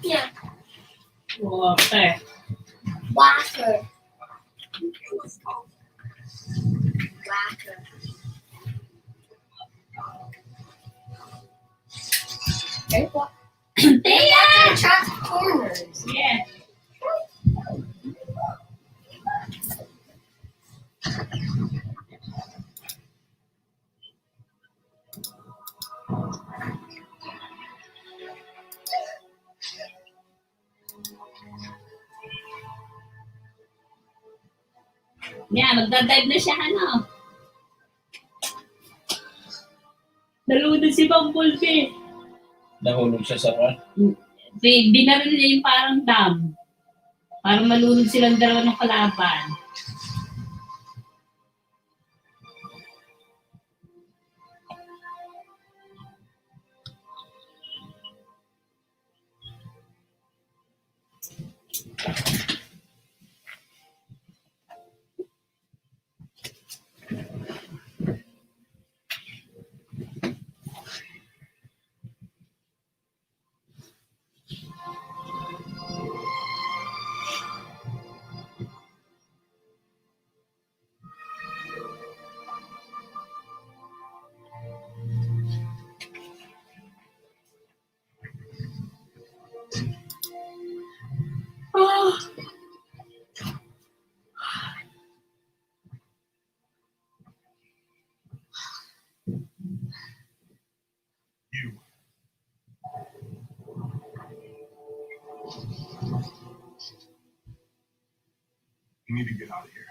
Yeah. Water. Water. Water. Okay po. They are Transformers. Yeah. Yeah, magdadive na siya, ano? Nalunod si Bumblebee. Nahulog siya sa kan? Binaril niya yung parang dam. Parang malunod silang dalawa ng kalaban. You need to get out of here.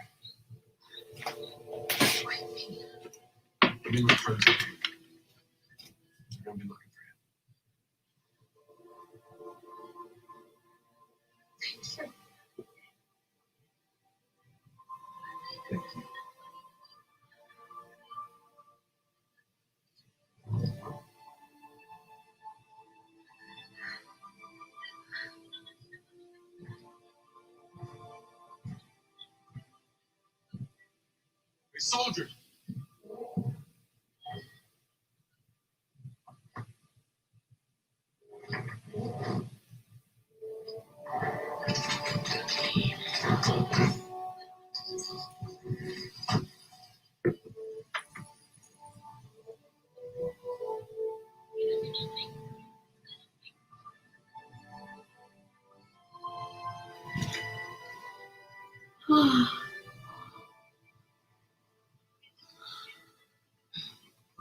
Let me look for him. You're gonna be looking for him. Thank you. Hey, soldier!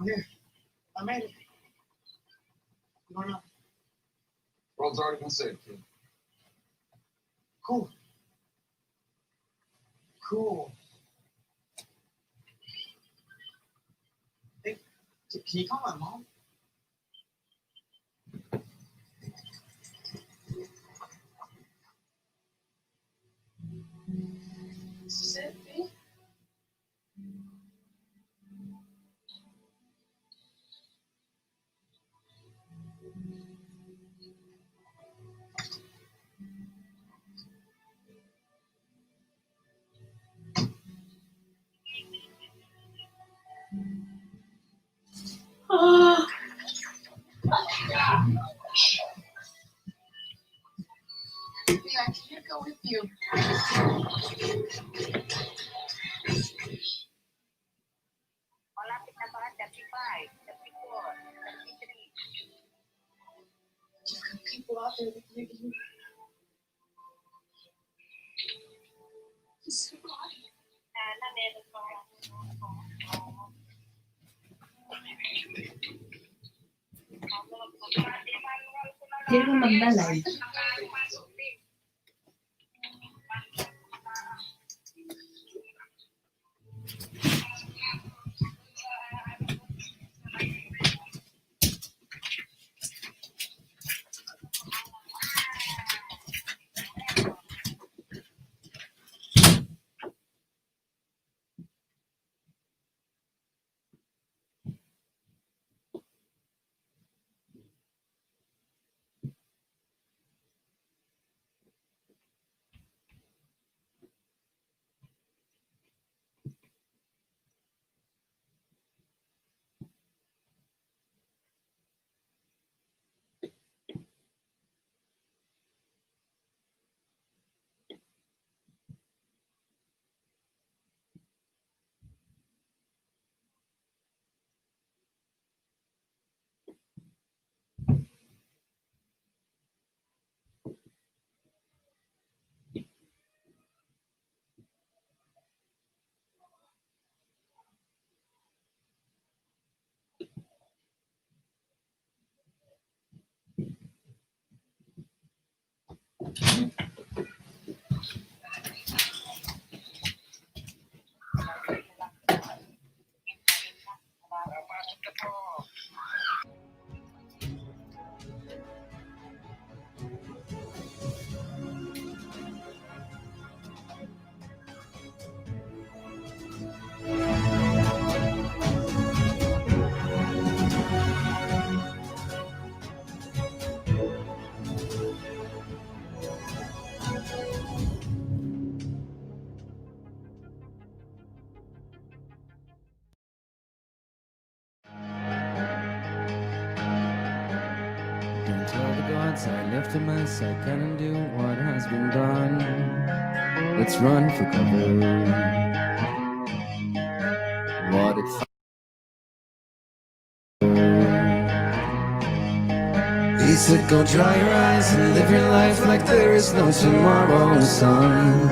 I'm here. I made it. Going up. World's already been saved, kid. Cool. Cool. Hey, can you call my mom? This is it, babe? Yeah, I can't go with you. You've got people out there that need you. He's so naughty. Sino kung magdalay? Don't tell the gods I left a mess. I can't undo what has been done. Let's run for cover. What if he said, go dry your eyes and live your life like there is no tomorrow, son.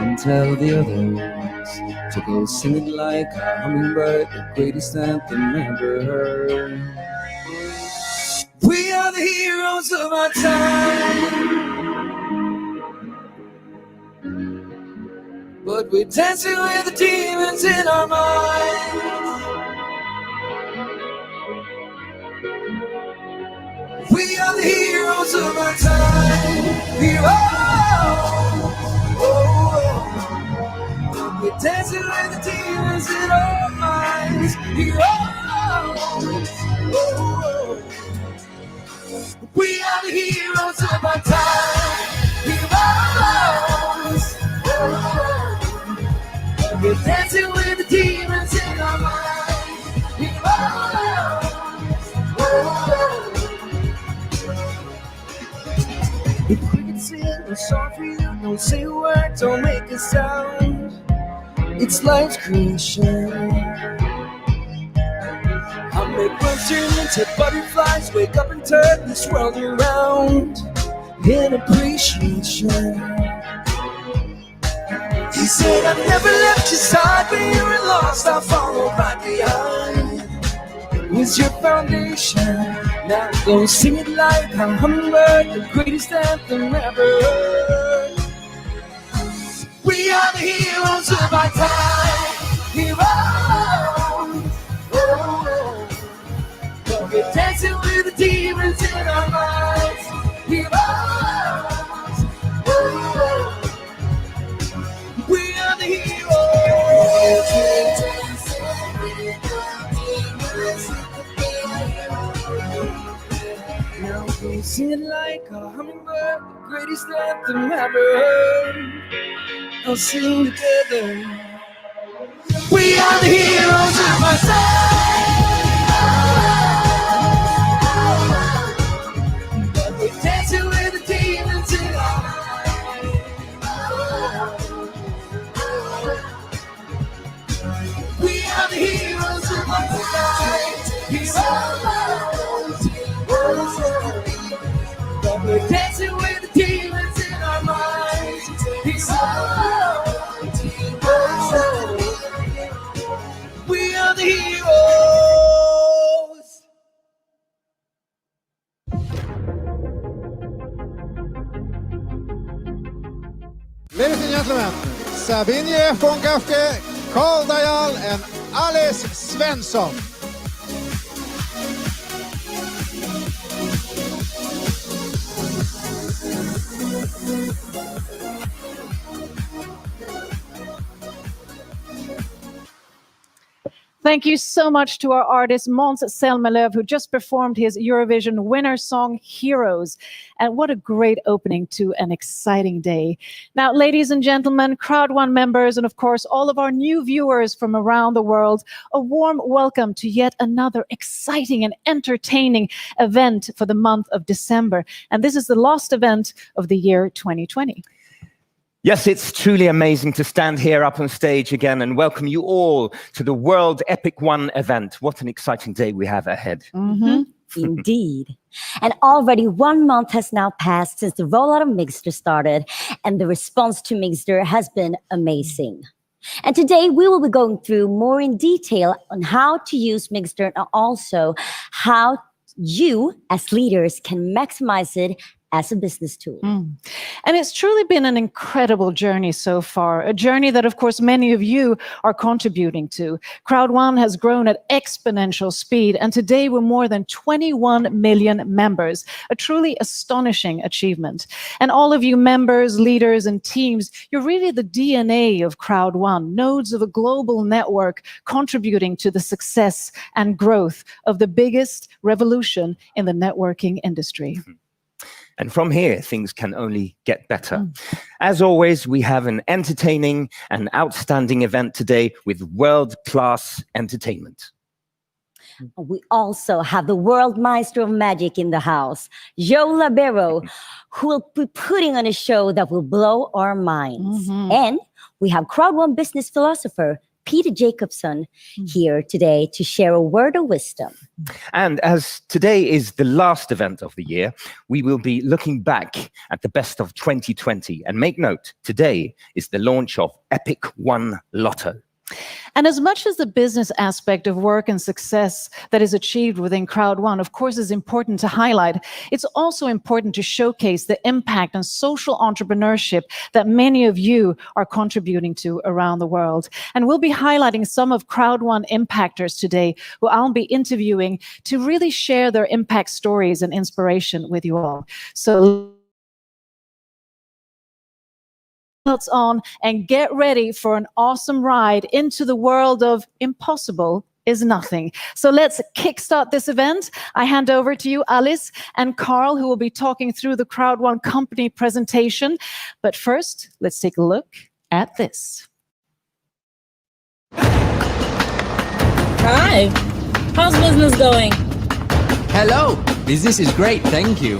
And tell the others to go sing it like a hummingbird, the greatest anthem ever heard. We are the heroes of our time, but we're dancing with the demons in our minds. We are the heroes of our time. Heroes. Oh, we're dancing with the demons in our minds. Heroes. Oh, we are the heroes of our time. Heroes. Oh, we're dancing with the demons in our minds. Heroes. Oh, if we could sing a song for you, don't say a word, don't make a sound. It's life's creation. I'll make birds turn into butterflies, wake up and turn this world around in appreciation. He said, I've never left your side when you were lost, I'll follow right behind. It was your foundation. Now go sing it like a hummingbird, the greatest anthem ever heard. We are the heroes of our time. Heroes. Oh, oh. We're dancing with the demons in our minds. Heroes. Oh, oh. We are the heroes. Now go sing it like a hummingbird, the greatest anthem ever heard. I'll sing together. We are the heroes of our time. But we're dancing with the demons in our minds. We are the heroes of our time. Heroes. But we're dancing with the demons in our minds. Heroes. We are the heroes. Ladies and gentlemen, Sabine von Gafke, Karl Dajal, and Alice Svensson. Thank you so much to our artist Måns Zelmerlöw, who just performed his Eurovision winner song, Heroes. And what a great opening to an exciting day. Now, ladies and gentlemen, CROWD1 members, and of course, all of our new viewers from around the world, a warm welcome to yet another exciting and entertaining event for the month of December. And this is the last event of the year 2020. Yes, it's truly amazing to stand here up on stage again and welcome you all to the World Epic One event. What an exciting day we have ahead. Mm-hmm. Indeed. And already 1 month has now passed since the rollout of Mixter started, and the response to Mixter has been amazing. And today we will be going through more in detail on how to use Mixter and also how you as leaders can maximize it as a business tool. And it's truly been an incredible journey so far, a journey that, of course, many of you are contributing to. CROWD1 has grown at exponential speed, and today we're more than 21 million members, a truly astonishing achievement. And all of you members, leaders, and teams, you're really the DNA of CROWD1, nodes of a global network contributing to the success and growth of the biggest revolution in the networking industry. And from here, things can only get better. As always, we have an entertaining and outstanding event today with world-class entertainment. We also have the world master of magic in the house, Joe Labero, who will be putting on a show that will blow our minds. Mhm. And we have CROWD1 business philosopher, Peter Jacobson, here today to share a word of wisdom. And as today is the last event of the year, we will be looking back at the best of 2020. And make note, today is the launch of Epic One Lotto. And as much as the business aspect of work and success that is achieved within CROWD1, of course, is important to highlight, it's also important to showcase the impact and social entrepreneurship that many of you are contributing to around the world. And we'll be highlighting some of CROWD1 impactors today, who I'll be interviewing to really share their impact stories and inspiration with you all. So belts on and get ready for an awesome ride into the world of impossible is nothing. So let's kickstart this event. I hand over to you, Alice and Carl, who will be talking through the CROWD1 company presentation. But first, let's take a look at this. Hi, how's business going? Hello, business is great, thank you.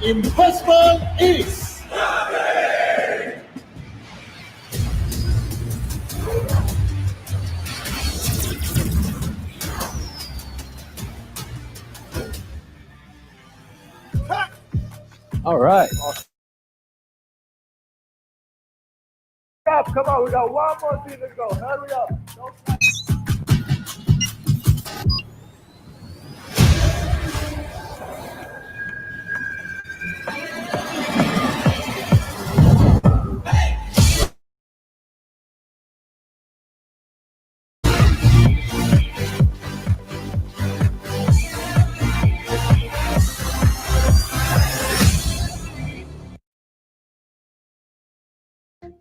Impossible is. All right. Come on, we got one more thing to go. Hurry up.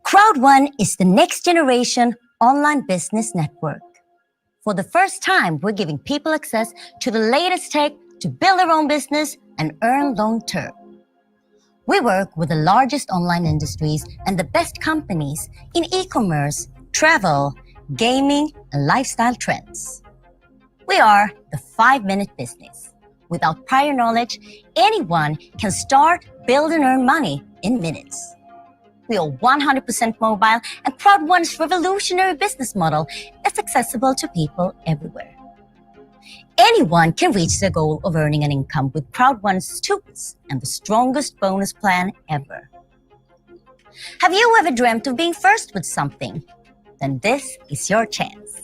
CROWD1 is the next generation online business network. For the first time, we're giving people access to the latest tech to build their own business and earn long term. We work with the largest online industries and the best companies in e-commerce, travel, gaming, and lifestyle trends. We are the 5-minute business. Without prior knowledge, anyone can start, build, and earn money in minutes. We are 100% mobile, and CROWD1's revolutionary business model is accessible to people everywhere. Anyone can reach their goal of earning an income with CROWD1's tools and the strongest bonus plan ever. Have you ever dreamt of being first with something? Then this is your chance.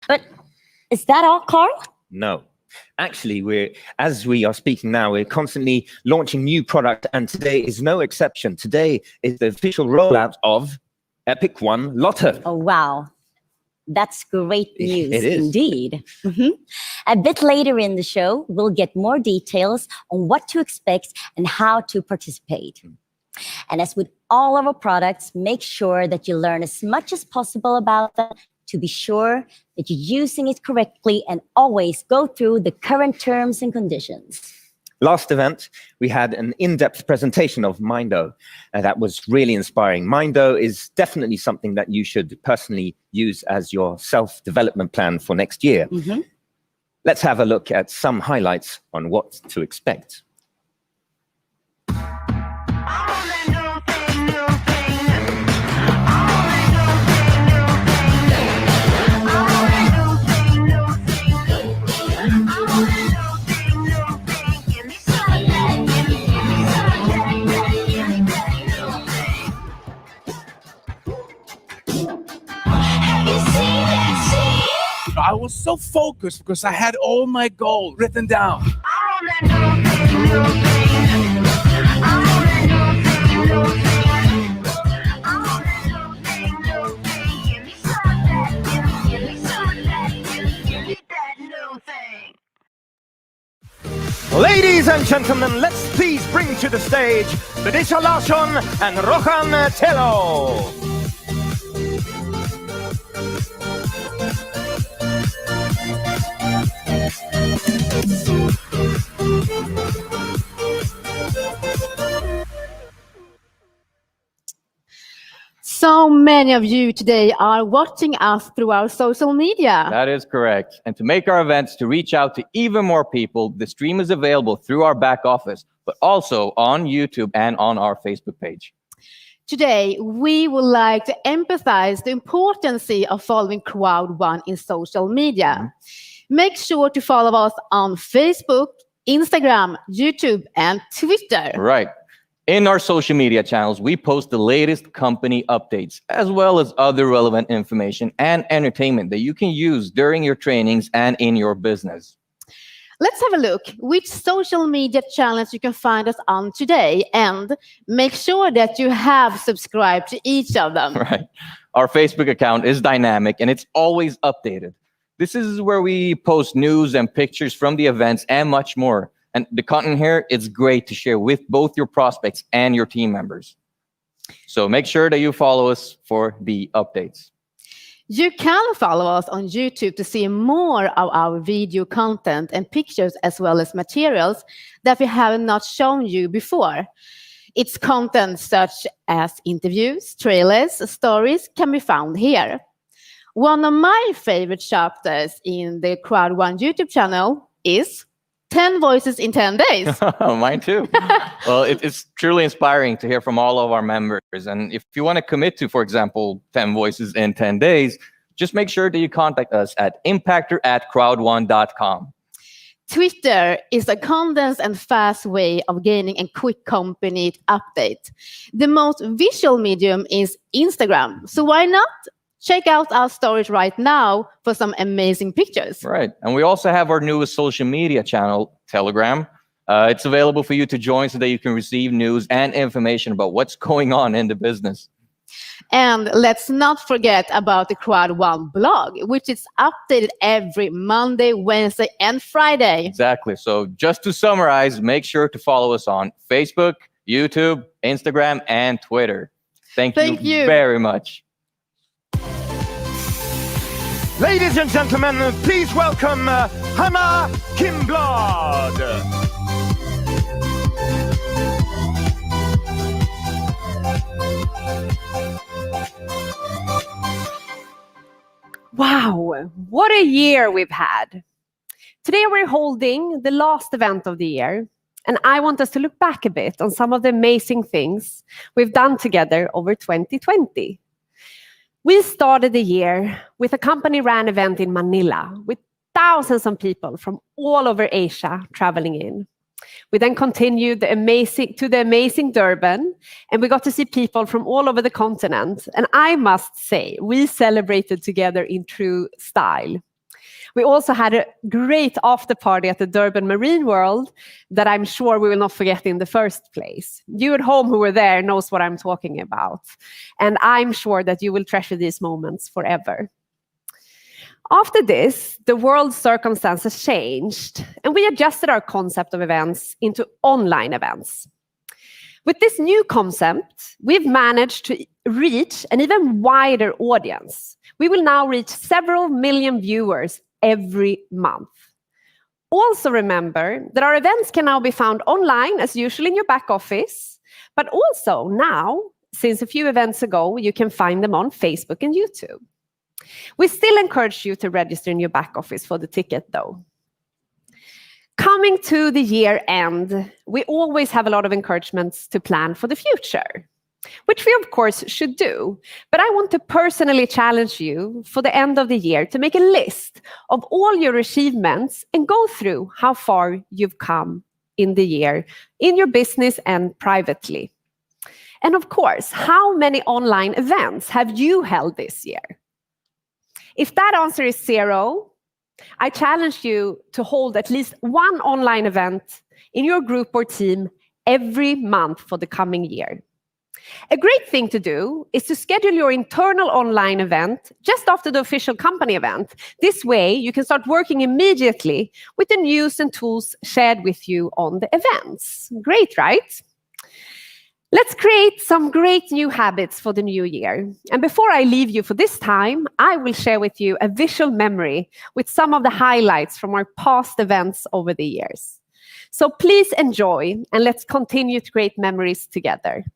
But is that all, Carl? No. Actually, as we are speaking now, we're constantly launching new product, and today is no exception. Today is the official rollout of Epic One Lotto. Oh, wow. That's great news It is. indeed. A bit later in the show, we'll get more details on what to expect and how to participate. And as with all of our products, make sure that you learn as much as possible about them to be sure that you're using it correctly, and always go through the current terms and conditions. Last event, we had an in-depth presentation of Mindo. That was really inspiring. Mindo is definitely something that you should personally use as your self-development plan for next year. Let's have a look at some highlights on what to expect. I was so focused because I had all my goals written down. Ladies and gentlemen, let's please bring to the stage Benita Larsson and Rohan Tello. So many of you today are watching us through our social media. That is correct. And to make our events to reach out to even more people, the stream is available through our back office, but also on YouTube and on our Facebook page. Today, we would like to emphasize the importance of following CROWD1 in social media. Make sure to follow us on Facebook, Instagram, YouTube, and Twitter. Right. In our social media channels, we post the latest company updates, as well as other relevant information and entertainment that you can use during your trainings and in your business. Let's have a look which social media channels you can find us on today, and make sure that you have subscribed to each of them. Right. Our Facebook account is dynamic and it's always updated. This is where we post news and pictures from the events and much more. And the content here, it's great to share with both your prospects and your team members. So make sure that you follow us for the updates. You can follow us on YouTube to see more of our video content and pictures, as well as materials that we have not shown you before. Its content such as interviews, trailers, stories can be found here. One of my favorite chapters in the CROWD1 YouTube channel is 10 voices in 10 days. Mine too. Well, it's truly inspiring to hear from all of our members. And if you want to commit to, for example, 10 voices in 10 days, just make sure that you contact us at impactor@crowd1.com. Twitter is a condensed and fast way of gaining a quick company update. The most visual medium is Instagram. So why not check out our stories right now for some amazing pictures? Right. And we also have our newest social media channel, Telegram. It's available for you to join so that you can receive news and information about what's going on in the business. And let's not forget about the CROWD1 blog, which is updated every Monday, Wednesday, and Friday. Exactly. So just to summarize, make sure to follow us on Facebook, YouTube, Instagram, and Twitter. Thank you very much. Ladies and gentlemen, please welcome Hannah Kimblad. Wow, what a year we've had. Today we're holding the last event of the year, and I want us to look back a bit on some of the amazing things we've done together over 2020. We started the year with a company-ran event in Manila with thousands of people from all over Asia traveling in. We then continued the amazing Durban, and we got to see people from all over the continent. And I must say, we celebrated together in true style. We also had a great after party at the Durban Marine World that I'm sure we will not forget in the first place. You at home who were there knows what I'm talking about. And I'm sure that you will treasure these moments forever. After this, the world's circumstances changed, and we adjusted our concept of events into online events. With this new concept, we've managed to reach an even wider audience. We will now reach several million viewers every month. Also remember that our events can now be found online as usual in your back office, but also now, since a few events ago, you can find them on Facebook and YouTube. We still encourage you to register in your back office for the ticket though. Coming to the year end, we always have a lot of encouragements to plan for the future, which we of course should do. But I want to personally challenge you for the end of the year to make a list of all your achievements and go through how far you've come in the year, in your business and privately. And of course, how many online events have you held this year? If that answer is 0, I challenge you to hold at least one online event in your group or team every month for the coming year. A great thing to do is to schedule your internal online event just after the official company event. This way, you can start working immediately with the news and tools shared with you on the events. Great, right? Let's create some great new habits for the new year. And before I leave you for this time, I will share with you a visual memory with some of the highlights from our past events over the years. So please enjoy, and let's continue to create memories together.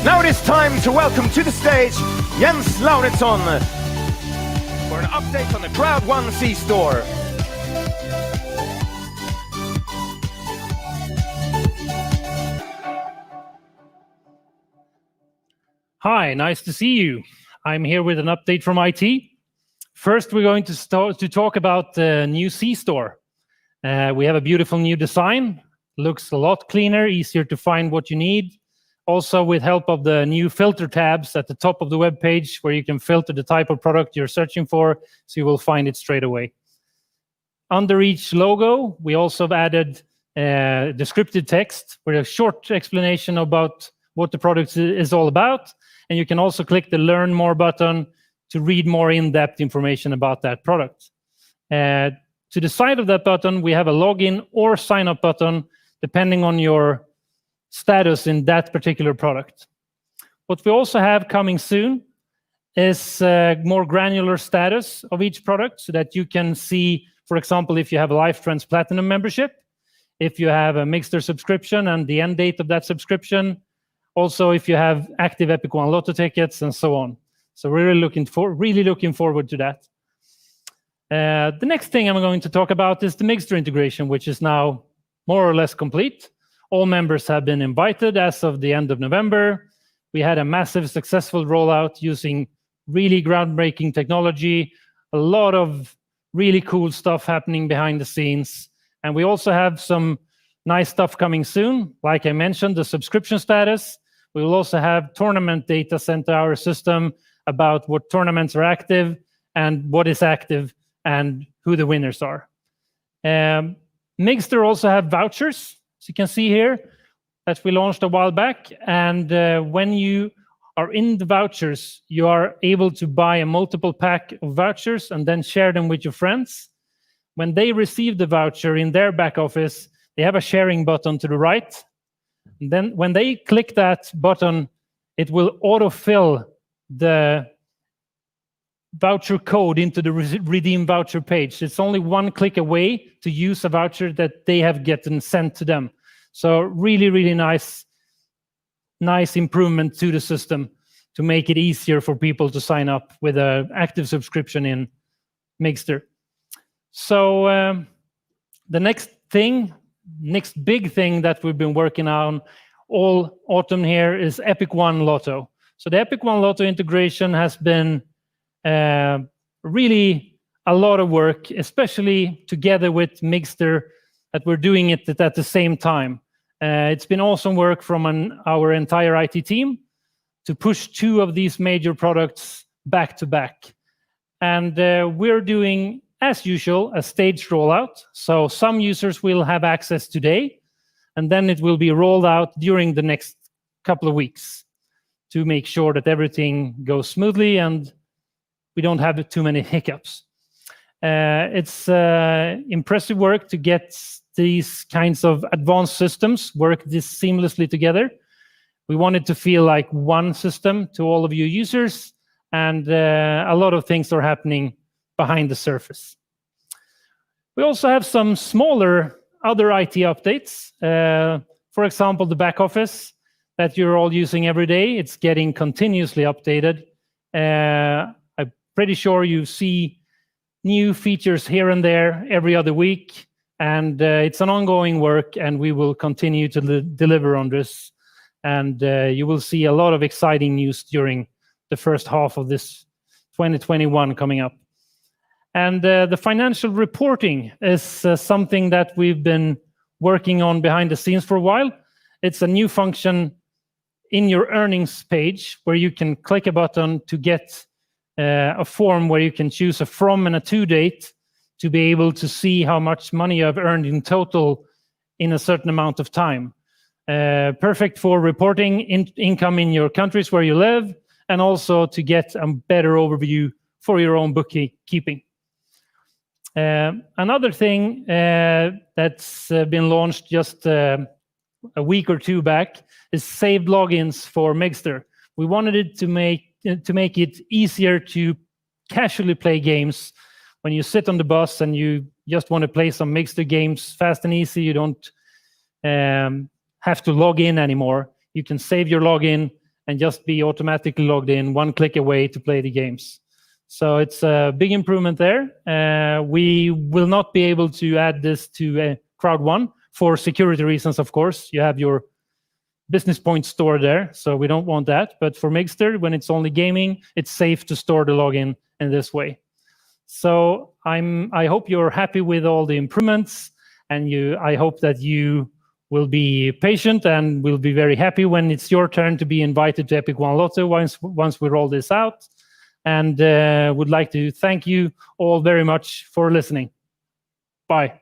Now it is time to welcome to the stage Jens Lauritsson for an update on the CROWD1 C-Store. Hi, nice to see you. I'm here with an update from IT. First, we're going to start to talk about the new C-Store. We have a beautiful new design. Looks a lot cleaner, easier to find what you need. Also, with help of the new filter tabs at the top of the web page, where you can filter the type of product you're searching for, so you will find it straight away. Under each logo, we also have added descriptive text with a short explanation about what the product is all about. And you can also click the Learn More button to read more in-depth information about that product. To the side of that button, we have a login or sign-up button, depending on your status in that particular product. What we also have coming soon is more granular status of each product, so that you can see, for example, if you have a LifeTrends Platinum membership, if you have a Mixter subscription and the end date of that subscription, also if you have active Epic One Lotto tickets and so on. So we're really looking forward to that. The next thing I'm going to talk about is the Mixter integration, which is now more or less complete. All members have been invited as of the end of November. We had a massive successful rollout using really groundbreaking technology, a lot of really cool stuff happening behind the scenes. And we also have some nice stuff coming soon. Like I mentioned, the subscription status. We will also have tournament data sent to our system about what tournaments are active and what is active and who the winners are. Mixter also have vouchers, as you can see here, that we launched a while back. And when you are in the vouchers, you are able to buy a multiple pack of vouchers and then share them with your friends. When they receive the voucher in their back office, they have a sharing button to the right. Then when they click that button, it will autofill the voucher code into the redeem voucher page. It's only one click away to use a voucher that they have gotten sent to them. So really, really nice improvement to the system to make it easier for people to sign up with an active subscription in Mixter. So the next big thing that we've been working on all autumn here is Epic One Lotto. So the Epic One Lotto integration has been really a lot of work, especially together with Mixter, that we're doing it at the same time. It's been awesome work from our entire IT team to push 2 of these major products back to back. And we're doing, as usual, a staged rollout. So some users will have access today, and then it will be rolled out during the next couple of weeks to make sure that everything goes smoothly and we don't have too many hiccups. It's impressive work to get these kinds of advanced systems work this seamlessly together. We want it to feel like one system to all of you users, and a lot of things are happening behind the surface. We also have some smaller other IT updates. For example, the back office that you're all using every day, it's getting continuously updated. I'm pretty sure you see new features here and there every other week, and it's an ongoing work, and we will continue to deliver on this. And you will see a lot of exciting news during the first half of this 2021 coming up. And the financial reporting is something that we've been working on behind the scenes for a while. It's a new function in your earnings page where you can click a button to get a form where you can choose a from and a to date to be able to see how much money you have earned in total in a certain amount of time. Perfect for reporting income in your countries where you live, and also to get a better overview for your own bookkeeping. Another thing that's been launched just a week or 2 back is saved logins for Mixter. We wanted it to make it easier to casually play games when you sit on the bus and you just want to play some Mixter games fast and easy. You don't have to log in anymore. You can save your login and just be automatically logged in, one click away to play the games. So it's a big improvement there. We will not be able to add this to CROWD1 for security reasons, of course. You have your business point stored there, so we don't want that. But for Mixter, when it's only gaming, it's safe to store the login in this way. So I hope you're happy with all the improvements, and I hope that you will be patient and will be very happy when it's your turn to be invited to Epic One Lotto once we roll this out. And would like to thank you all very much for listening. Bye.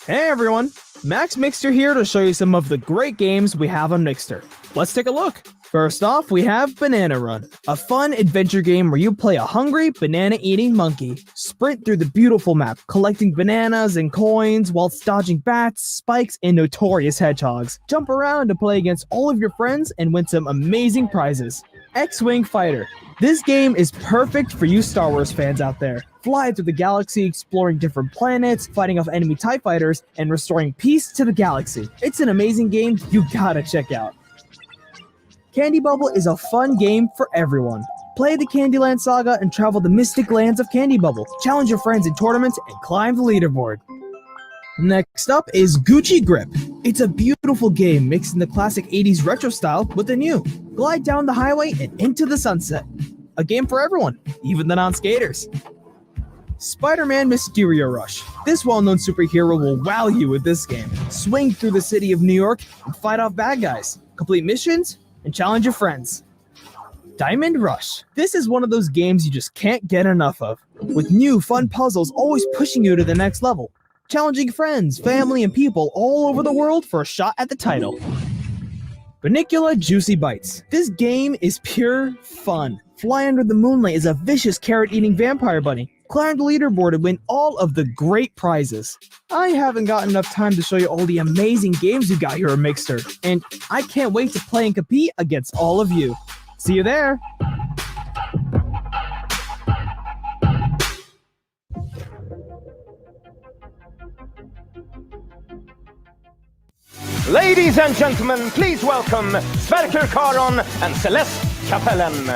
Hey everyone, Max Mixter here to show you some of the great games we have on Mixter. Let's take a look. First off, we have Banana Run, a fun adventure game where you play a hungry, banana-eating monkey. Sprint through the beautiful map, collecting bananas and coins whilst dodging bats, spikes, and notorious hedgehogs. Jump around to play against all of your friends and win some amazing prizes. X-Wing Fighter. This game is perfect for you Star Wars fans out there. Fly through the galaxy, exploring different planets, fighting off enemy TIE fighters, and restoring peace to the galaxy. It's an amazing game you gotta check out. Candy Bubble is a fun game for everyone. Play the Candyland Saga and travel the mystic lands of Candy Bubble. Challenge your friends in tournaments and climb the leaderboard. Next up is Gucci Grip. It's a beautiful game mixing the classic 80s retro style with the new. Glide down the highway and into the sunset. A game for everyone, even the non-skaters. Spider-Man Mysterio Rush. This well-known superhero will wow you with this game. Swing through the city of New York and fight off bad guys. Complete missions and challenge your friends. Diamond Rush. This is one of those games you just can't get enough of, with new fun puzzles always pushing you to the next level. Challenging friends, family, and people all over the world for a shot at the title. Bunnicula Juicy Bites. This game is pure fun. Fly Under the Moonlight is a vicious carrot-eating vampire bunny. climb the leaderboard and win all of the great prizes. I haven't got enough time to show you all the amazing games you got here at Mixer, and I can't wait to play and compete against all of you. See you there! Ladies and gentlemen, please welcome Sverker Karon and Celeste Kapellen.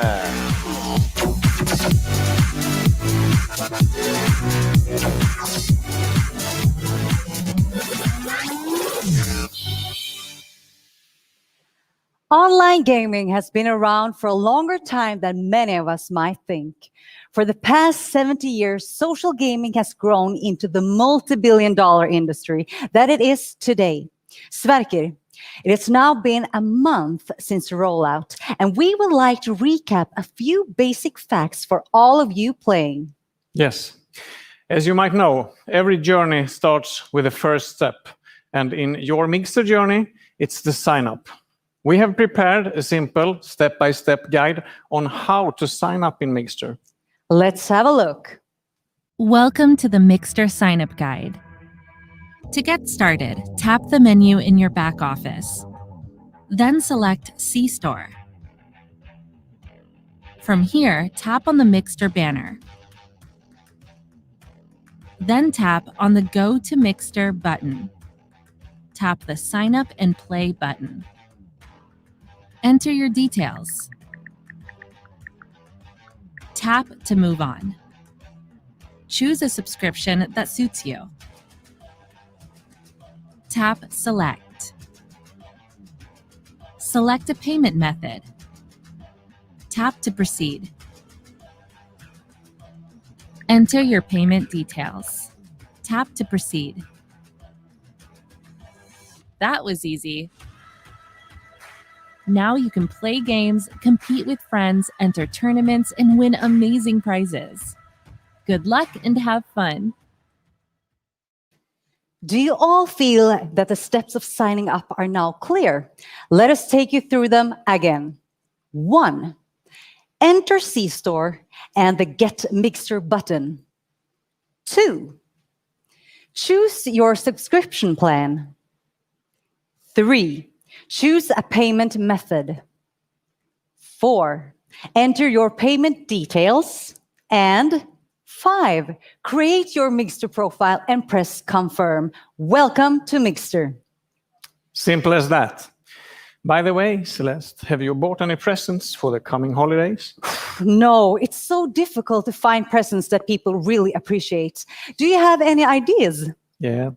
Online gaming has been around for a longer time than many of us might think. For the past 70 years, social gaming has grown into the multi-billion-dollar industry that it is today. Sverker, it has now been a month since rollout, and we would like to recap a few basic facts for all of you playing. Yes. As you might know, every journey starts with a first step, and in your Mixer journey, it's the sign up. We have prepared a simple step-by-step guide on how to sign up in Mixer. Let's have a look. Welcome to the Mixer sign-up guide. To get started, tap the menu in your back office. Then select C-Store. From here, tap on the Mixer banner. Then tap on the Go to Mixer button. Tap the Sign Up and Play button. Enter your details. Tap to move on. Choose a subscription that suits you. Tap Select. Select a payment method. Tap to proceed. Enter your payment details. Tap to proceed. That was easy. Now you can play games, compete with friends, enter tournaments, and win amazing prizes. Good luck and have fun. Do you all feel that the steps of signing up are now clear? Let us take you through them again. 1. Enter C-Store and the Get Mixer button. 2. Choose your subscription plan. 3. Choose a payment method. 4. Enter your payment details. And 5. Create your Mixer profile and press confirm. Welcome to Mixer. Simple as that. By the way, Celeste, have you bought any presents for the coming holidays? No, it's so difficult to find presents that people really appreciate. Do you have any ideas? Yeah,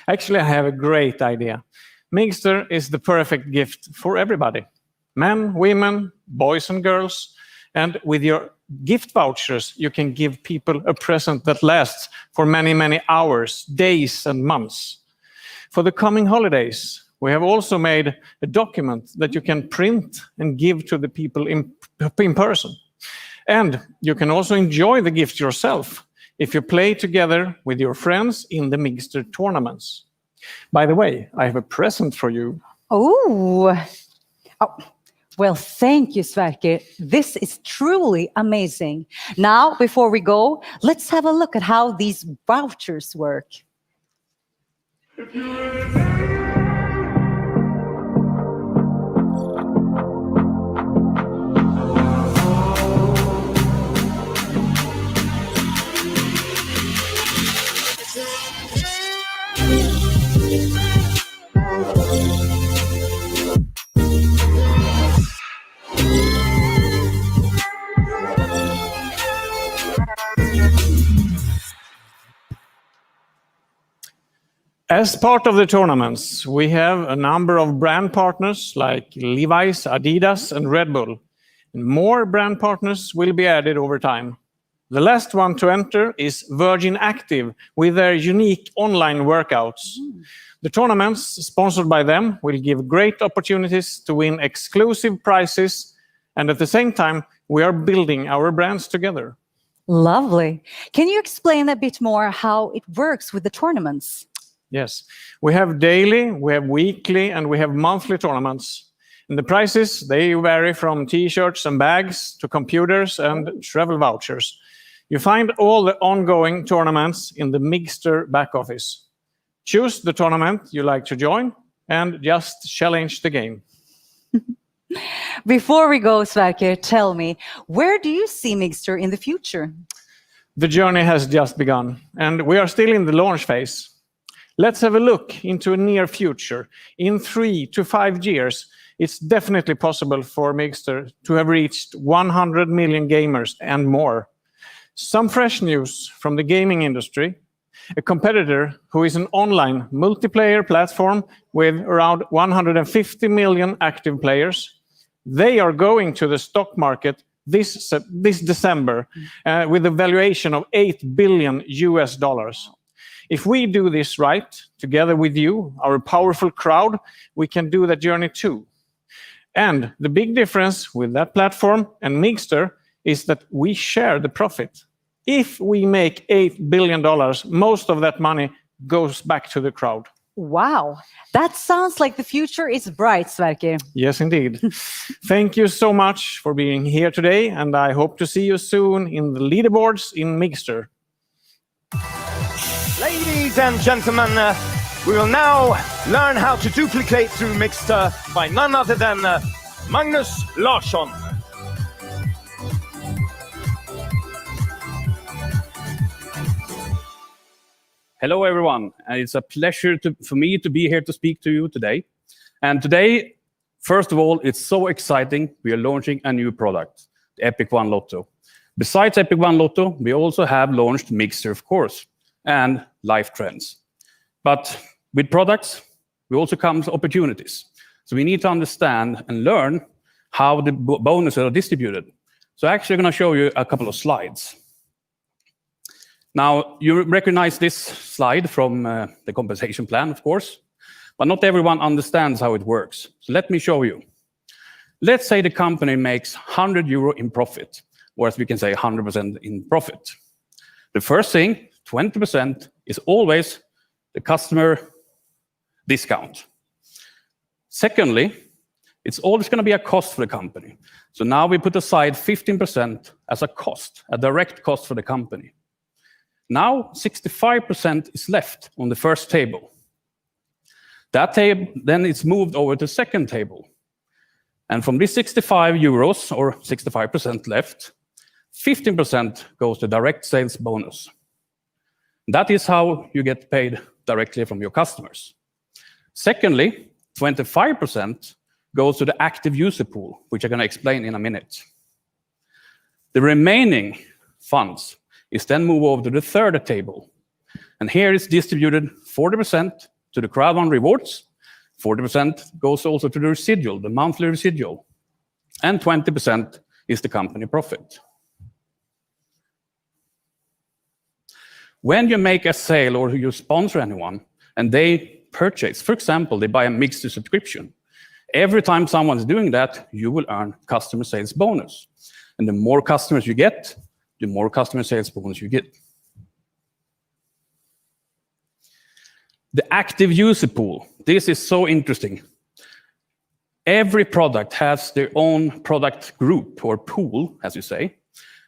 actually I have a great idea. Mixer is the perfect gift for everybody. Men, women, boys and girls. And with your gift vouchers, you can give people a present that lasts for many, many hours, days and months. For the coming holidays, we have also made a document that you can print and give to the people in person. And you can also enjoy the gift yourself if you play together with your friends in the Mixer tournaments. By the way, I have a present for you. Oh, well, thank you, Sverker. This is truly amazing. Now, before we go, let's have a look at how these vouchers work. As part of the tournaments, we have a number of brand partners like Levi's, Adidas, and Red Bull. And more brand partners will be added over time. The last one to enter is Virgin Active with their unique online workouts. The tournaments sponsored by them will give great opportunities to win exclusive prizes, and at the same time, we are building our brands together. Lovely. Can you explain a bit more how it works with the tournaments? Yes, we have daily, we have weekly, and we have monthly tournaments. And the prizes, they vary from t-shirts and bags to computers and travel vouchers. You find all the ongoing tournaments in the Migster back office. Choose the tournament you like to join and just challenge the game. Before we go, Sverker, tell me, where do you see Migster in the future? The journey has just begun, and we are still in the launch phase. Let's have a look into a near future. In 3 to 5 years, it's definitely possible for Migster to have reached 100 million gamers and more. Some fresh news from the gaming industry. A competitor who is an online multiplayer platform with around 150 million active players. They are going to the stock market this December with a valuation of $8 billion. If we do this right, together with you, our powerful crowd, we can do that journey too. And the big difference with that platform and Migster is that we share the profit. If we make $8 billion, most of that money goes back to the crowd. Wow, that sounds like the future is bright, Sverker. Yes, indeed. Thank you so much for being here today, and I hope to see you soon in the leaderboards in Migster. Ladies and gentlemen, we will now learn how to duplicate through Migster by none other than Magnus Larsson. Hello, everyone. It's a pleasure for me to be here to speak to you today. And today, first of all, it's so exciting. We are launching a new product, the Epic One Lotto. Besides Epic One Lotto, we also have launched Migster, of course, and Life Trends. But with products, we also come opportunities. So we need to understand and learn how the bonuses are distributed. So actually, I'm going to show you a couple of slides. Now, you recognize this slide from the compensation plan, of course, but not everyone understands how it works. So let me show you. Let's say the company makes 100 euro in profit, or as we can say, 100% in profit. The first thing, 20%, is always the customer discount. Secondly, it's always going to be a cost for the company. So now we put aside 15% as a cost, a direct cost for the company. Now 65% is left on the first table. That table, then it's moved over to the second table. And from this 65 euros, or 65% left, 15% goes to direct sales bonus. That is how you get paid directly from your customers. Secondly, 25% goes to the active user pool, which I'm going to explain in a minute. The remaining funds is then moved over to the third table. And here it's distributed 40% to the CROWD1 rewards, 40% goes also to the residual, the monthly residual, and 20% is the company profit. When you make a sale or you sponsor anyone and they purchase, for example, they buy a Migster subscription, every time someone's doing that, you will earn customer sales bonus. And the more customers you get, the more customer sales bonus you get. The active user pool. This is so interesting. Every product has their own product group or pool, as you say.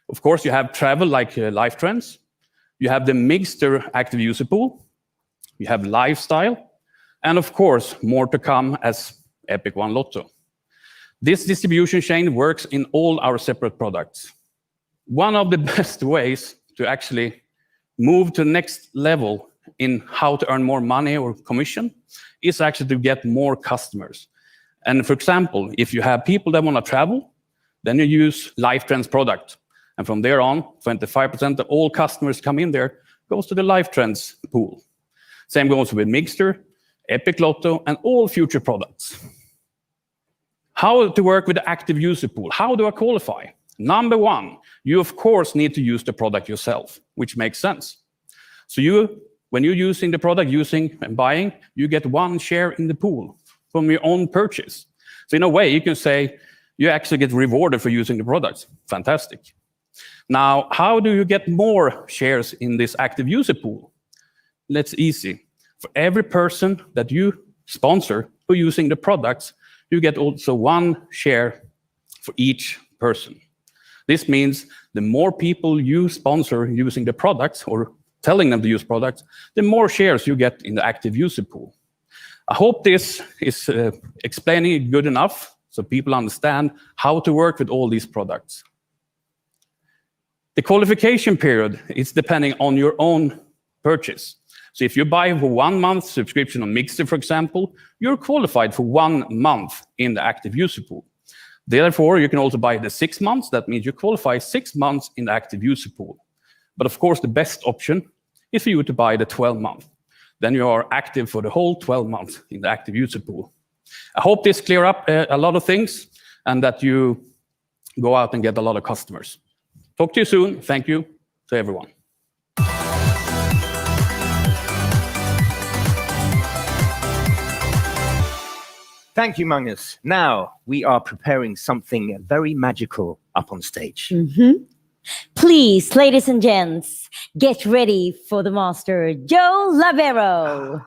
Of course, you have travel like Life Trends. You have the Migster active user pool. You have lifestyle. And of course, more to come as Epic One Lotto. This distribution chain works in all our separate products. One of the best ways to actually move to the next level in how to earn more money or commission is actually to get more customers. And for example, if you have people that want to travel, then you use Life Trends product. And from there on, 25% of all customers come in there goes to the Life Trends pool. Same goes with Migster, Epic Lotto, and all future products. How to work with the active user pool? How do I qualify? Number one, you of course need to use the product yourself, which makes sense. So when you're using the product, using and buying, you get 1 share in the pool from your own purchase. So in a way, you can say you actually get rewarded for using the products. Fantastic. Now, how do you get more shares in this active user pool? That's easy. For every person that you sponsor for using the products, you get also 1 share for each person. This means the more people you sponsor using the products or telling them to use products, the more shares you get in the active user pool. I hope this is explaining it good enough so people understand how to work with all these products. The qualification period is depending on your own purchase. So if you buy for 1 month subscription on Mixer, for example, you're qualified for 1 month in the active user pool. Therefore, you can also buy the 6 months. That means you qualify 6 months in the active user pool. But of course, the best option is for you to buy the 12 month. Then you are active for the whole 12 months in the active user pool. I hope this clear up a lot of things and that you go out and get a lot of customers. Talk to you soon. Thank you to everyone. Thank you, Magnus. Now we are preparing something very magical up on stage. Please, ladies and gents, get ready for the master, Joe Labero.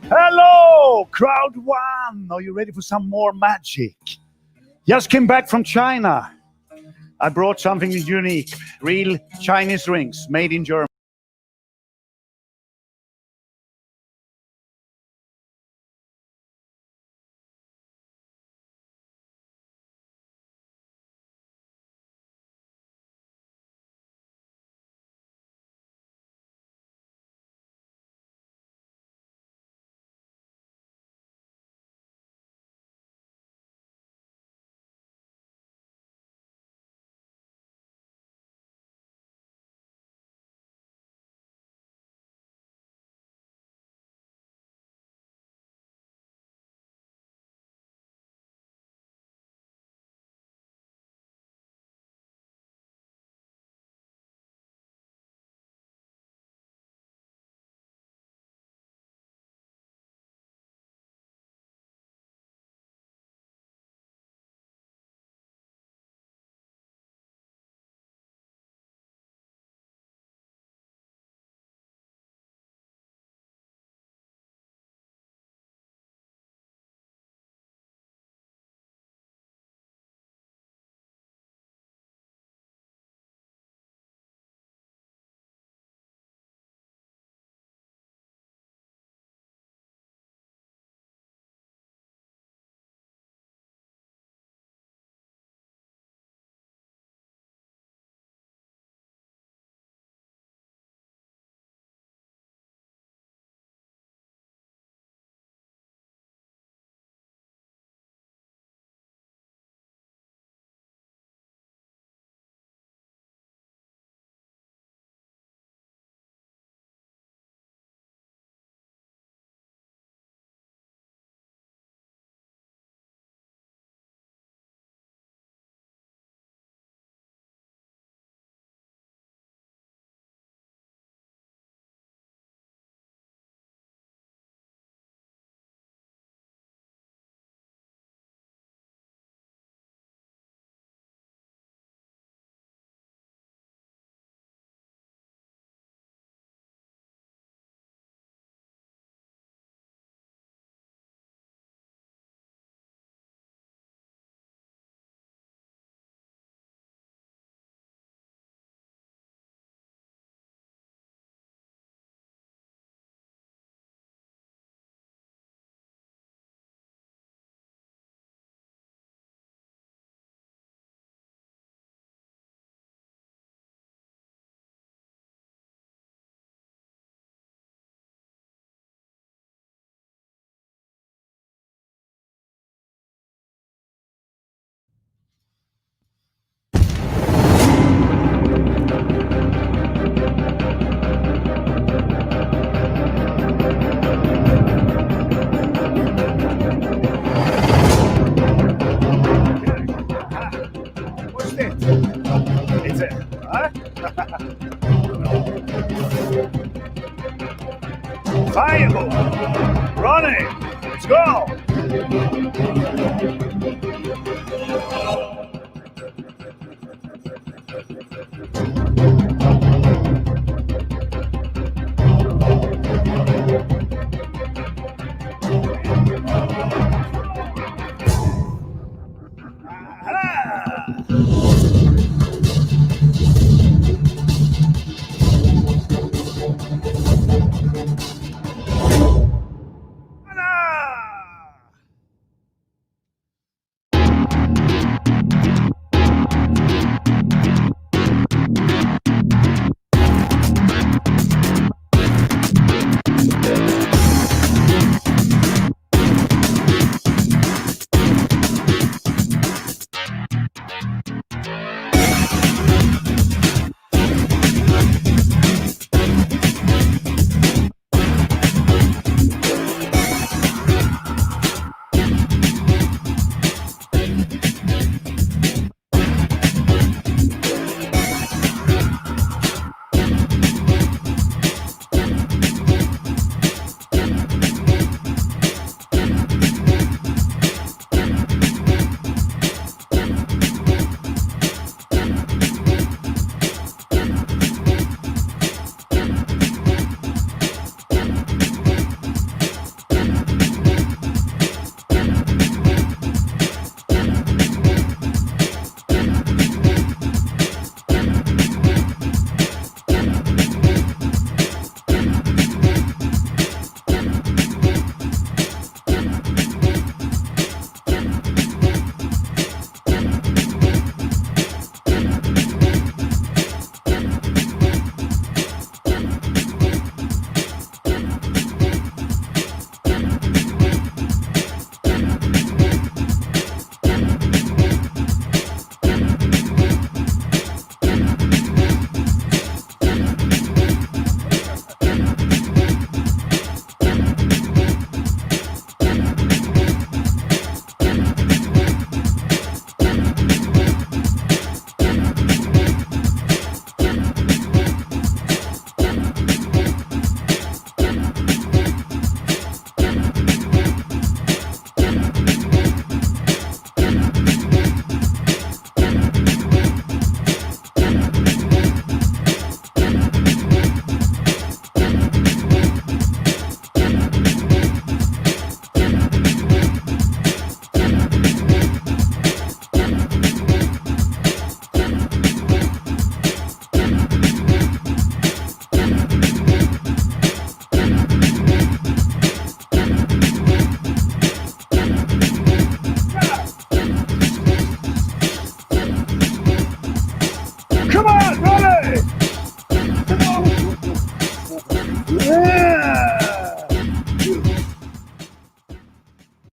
Hello, CROWD1. Are you ready for some more magic? Just came back from China. I brought something unique, real Chinese rings made in Germany. Fireball. Running. Let's go.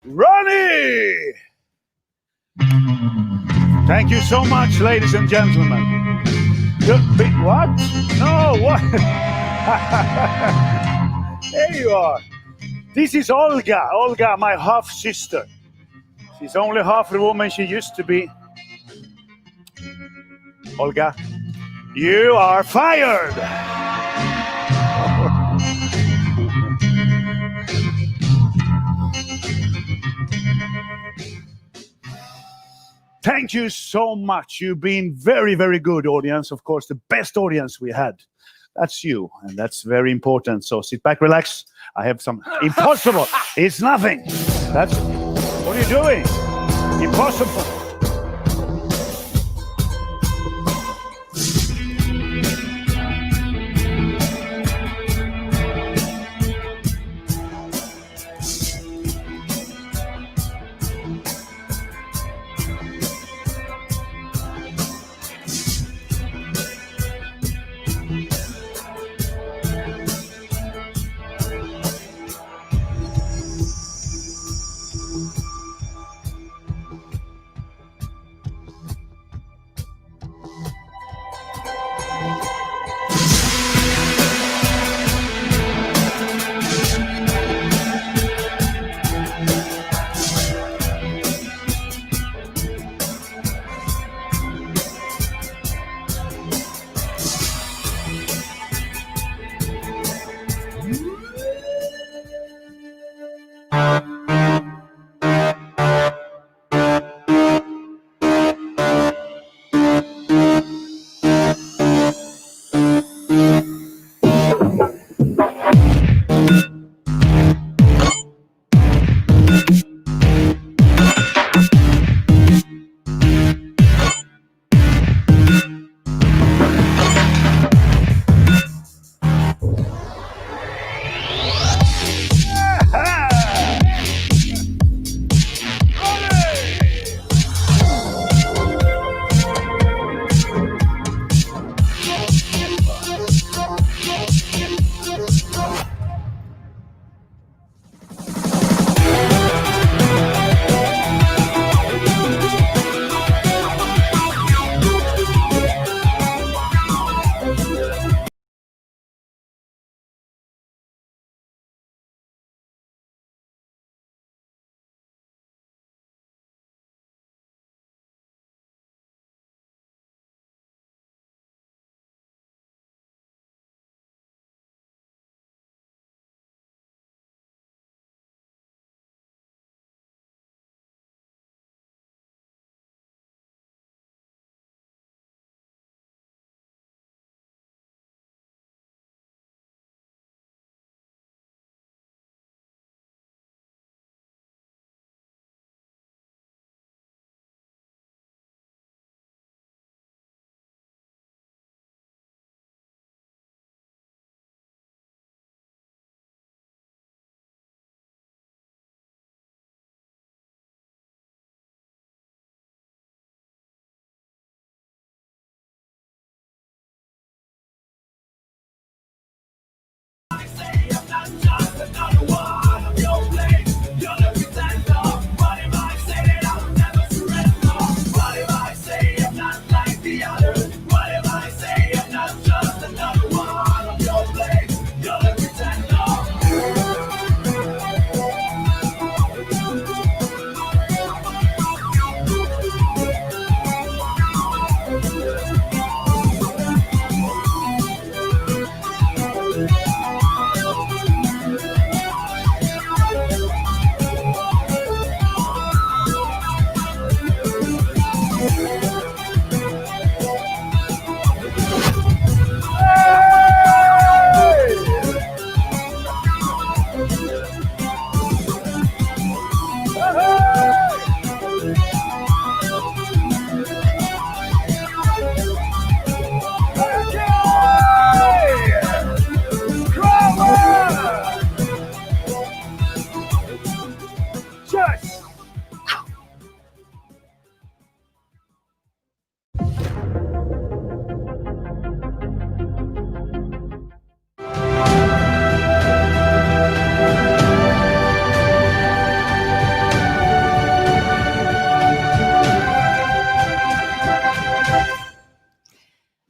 Ronnie! Thank you so much, ladies and gentlemen. What? No, what? There you are. This is Olga. Olga, my half-sister. She's only half the woman she used to be. Olga, you are fired! Thank you so much. You've been very, very good, audience. Of course, the best audience we had. That's you, and that's very important. So sit back, relax. I have some impossible. It's nothing. That's what are you doing? Impossible.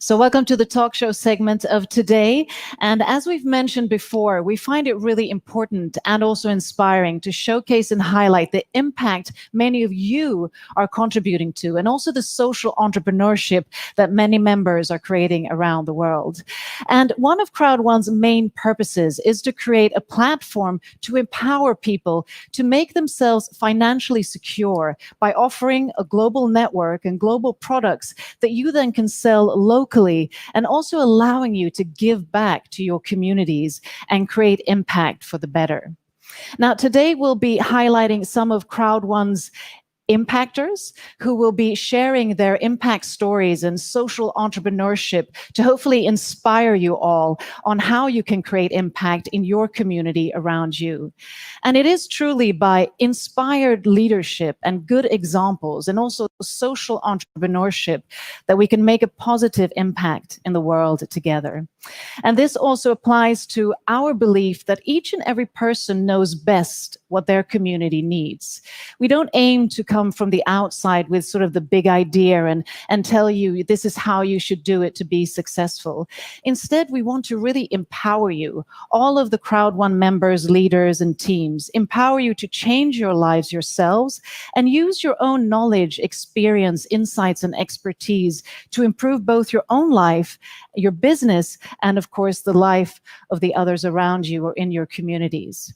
So welcome to the talk show segment of today. And as we've mentioned before, we find it really important and also inspiring to showcase and highlight the impact many of you are contributing to, and also the social entrepreneurship that many members are creating around the world. And one of CROWD1's main purposes is to create a platform to empower people to make themselves financially secure by offering a global network and global products that you then can sell locally, and also allowing you to give back to your communities and create impact for the better. Now, today we'll be highlighting some of CROWD1's impactors who will be sharing their impact stories and social entrepreneurship to hopefully inspire you all on how you can create impact in your community around you. And it is truly by inspired leadership and good examples and also social entrepreneurship that we can make a positive impact in the world together. And this also applies to our belief that each and every person knows best what their community needs. We don't aim to come from the outside with sort of the big idea and tell you this is how you should do it to be successful. Instead, we want to really empower you, all of the CROWD1 members, leaders, and teams, empower you to change your lives yourselves and use your own knowledge, experience, insights, and expertise to improve both your own life, your business, and of course, the life of the others around you or in your communities.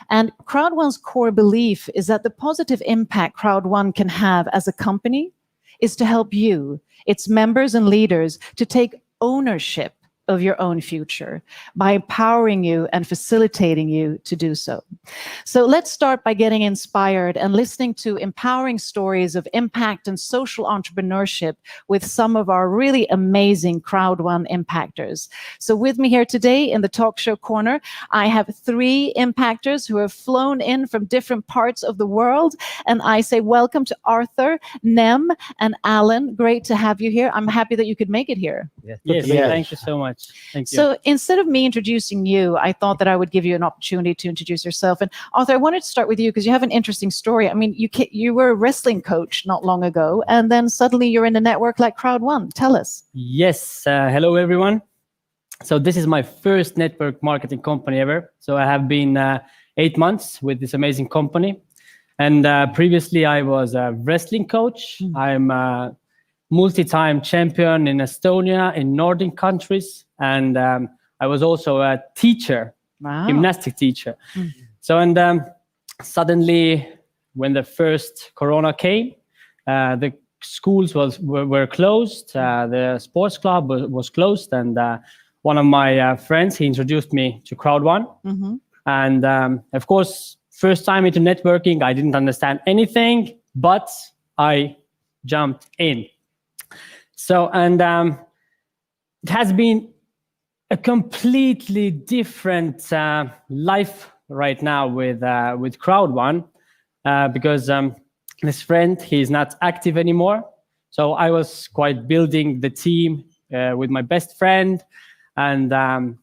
And CROWD1's core belief is that the positive impact CROWD1 can have as a company is to help you, its members and leaders, to take ownership of your own future by empowering you and facilitating you to do so. So let's start by getting inspired and listening to empowering stories of impact and social entrepreneurship with some of our really amazing CROWD1 impactors. So with me here today in the talk show corner, I have 3 impactors who have flown in from different parts of the world. And I say welcome to Arthur, Nem, and Alan. Great to have you here. I'm happy that you could make it here. Yes, thank you so much. Thank you. So instead of me introducing you, I thought that I would give you an opportunity to introduce yourself. And Arthur, I wanted to start with you because you have an interesting story. I mean, you were a wrestling coach not long ago, and then suddenly you're in a network like CROWD1. Tell us. Yes, hello everyone. So this is my first network marketing company ever. So I have been 8 months with this amazing company. And previously I was a wrestling coach. I'm a multi-time champion in Estonia, in Nordic countries. And I was also a teacher, gymnastic teacher. So, and suddenly when the first Corona came, the schools were closed, the sports club was closed, and one of my friends, he introduced me to CROWD1. And of course, first time into networking, I didn't understand anything, but I jumped in. So, and it has been a completely different life right now with CROWD1 because this friend, he's not active anymore. So I was quite building the team with my best friend. And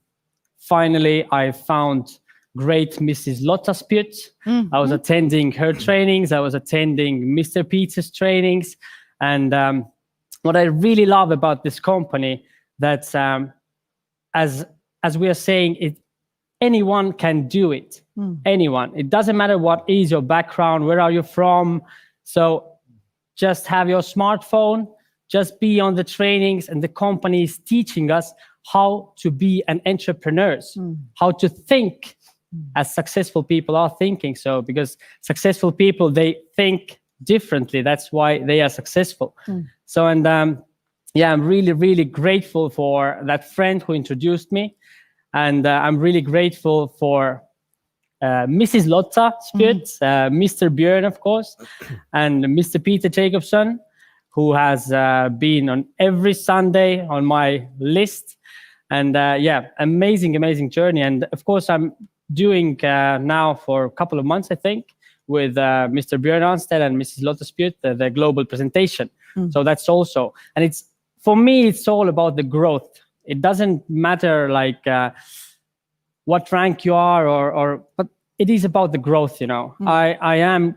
finally, I found great Mrs. Lotta Spjut. I was attending her trainings. I was attending Mr. Peter's trainings. And what I really love about this company, that as we are saying, anyone can do it. Anyone. It doesn't matter what is your background, where are you from. So just have your smartphone, just be on the trainings, and the company is teaching us how to be an entrepreneur, how to think as successful people are thinking. So because successful people, they think differently. That's why they are successful. So, and yeah, I'm really, really grateful for that friend who introduced me. And I'm really grateful for Mrs. Lotta Spjut, Mr. Björn, of course, and Mr. Peter Jacobson, who has been on every Sunday on my list. And yeah, amazing, amazing journey. And of course, I'm doing now for a couple of months, I think, with Mr. Björn Arnstedt and Mrs. Lotta Spjut, the global presentation. So that's also, and it's, for me, it's all about the growth. It doesn't matter like what rank you are, but it is about the growth, you know. I am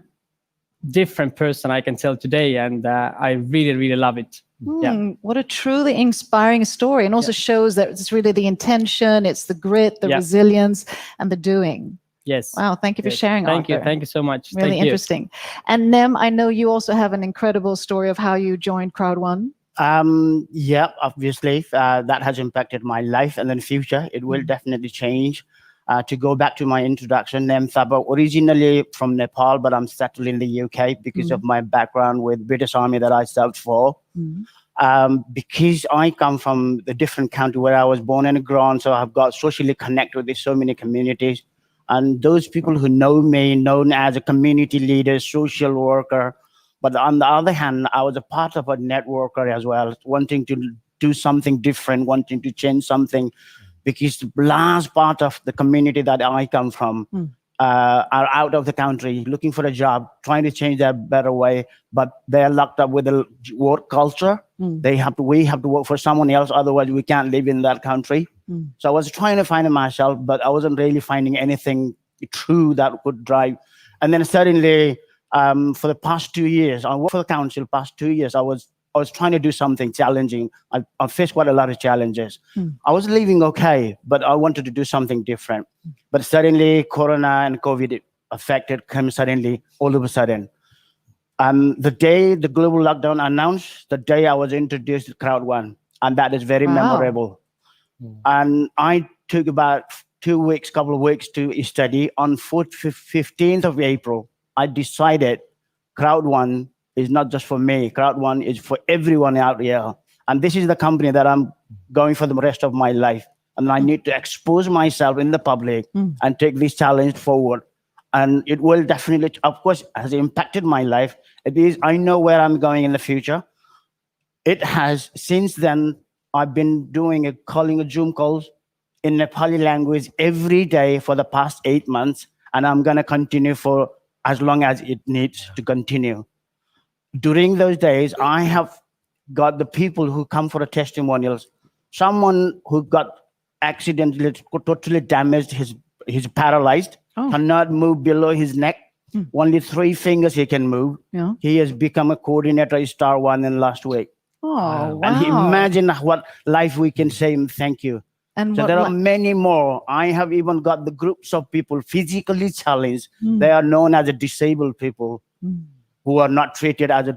different person, I can tell today, and I really, really love it. Yeah. What a truly inspiring story, and also shows that it's really the intention, it's the grit, the resilience, and the doing. Yes. Wow, thank you for sharing, Thank you. Arthur. Thank you so much. Really Thank you. interesting. And Nem, I know you also have an incredible story of how you joined CROWD1. Yeah, obviously, that has impacted my life, and in the future, it will definitely change. To go back to my introduction, I'm Thaba, originally from Nepal, but I'm settled in the UK because of my background with British Army that I served for. Because I come from a different country where I was born and grown, so I've got socially connected with so many communities. And those people who know me, known as a community leader, social worker. But on the other hand, I was a part of a networker as well, wanting to do something different, wanting to change something. Because the large part of the community that I come from are out of the country, looking for a job, trying to change their better way, but they're locked up with the work culture. We have to work for someone else, otherwise we can't live in that country. So I was trying to find it myself, but I wasn't really finding anything true that could drive. And then suddenly, for the past 2 years, I worked for the council. Past 2 years, I was trying to do something challenging. I faced quite a lot of challenges. I was living okay, but I wanted to do something different. But suddenly, Corona and COVID came suddenly, all of a sudden. The day the global lockdown announced, the day I was introduced to CROWD1, and that is very memorable. And I took about couple of weeks to study. On 15th of April, I decided CROWD1 is not just for me. CROWD1 is for everyone out here. And this is the company that I'm going for the rest of my life. And I need to expose myself in the public and take this challenge forward. And it will definitely, of course, has impacted my life. I know where I'm going in the future. It has, since then, I've been calling Zoom calls in Nepali language every day for the past 8 months. And I'm going to continue for as long as it needs to continue. During those days, I have got the people who come for the testimonials. Someone who got accidentally, totally damaged, he's paralyzed, cannot move below his neck. Only 3 fingers he can move. He has become a coordinator at Star One in last week. Oh, wow. And imagine what life we can say him thank you. And so there are many more. I have even got the groups of people physically challenged. They are known as a disabled people who are not treated as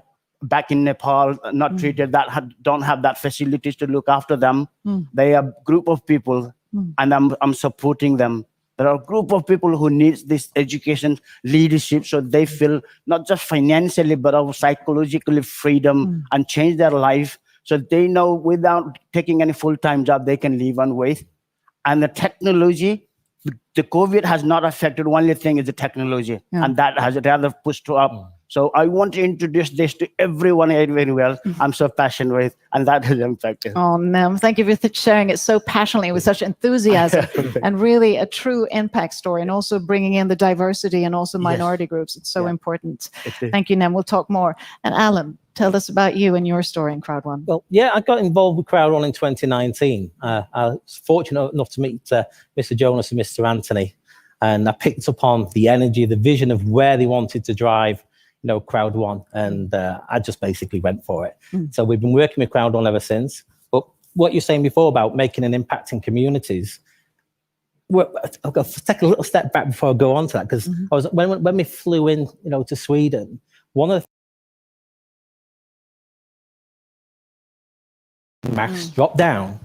back in Nepal, not treated don't have that facilities to look after them. They are a group of people, and I'm supporting them. There are a group of people who need this education, leadership, so they feel not just financially, but also psychologically freedom and change their life. So they know without taking any full-time job, they can live on with. And the technology, the COVID has not affected. Only thing is the technology, and that has rather pushed up. So I want to introduce this to everyone very well. I'm so passionate with, and that has impacted. Oh, Mem, thank you for sharing it so passionately with such enthusiasm and really a true impact story, and also bringing in the diversity and also minority groups. It's so important. Thank you, Nem. We'll talk more. And Alan, tell us about you and your story in CROWD1. Well, yeah, I got involved with CROWD1 in 2019. I was fortunate enough to meet Mr. Jonas and Mr. Anthony, and I picked up on the energy, the vision of where they wanted to drive CROWD1, and I just basically went for it. So we've been working with CROWD1 ever since. But what you're saying before about making an impact in communities, I'll go take a little step back before I go on to that, because I was when we flew in, to Sweden, one of the Max, drop down,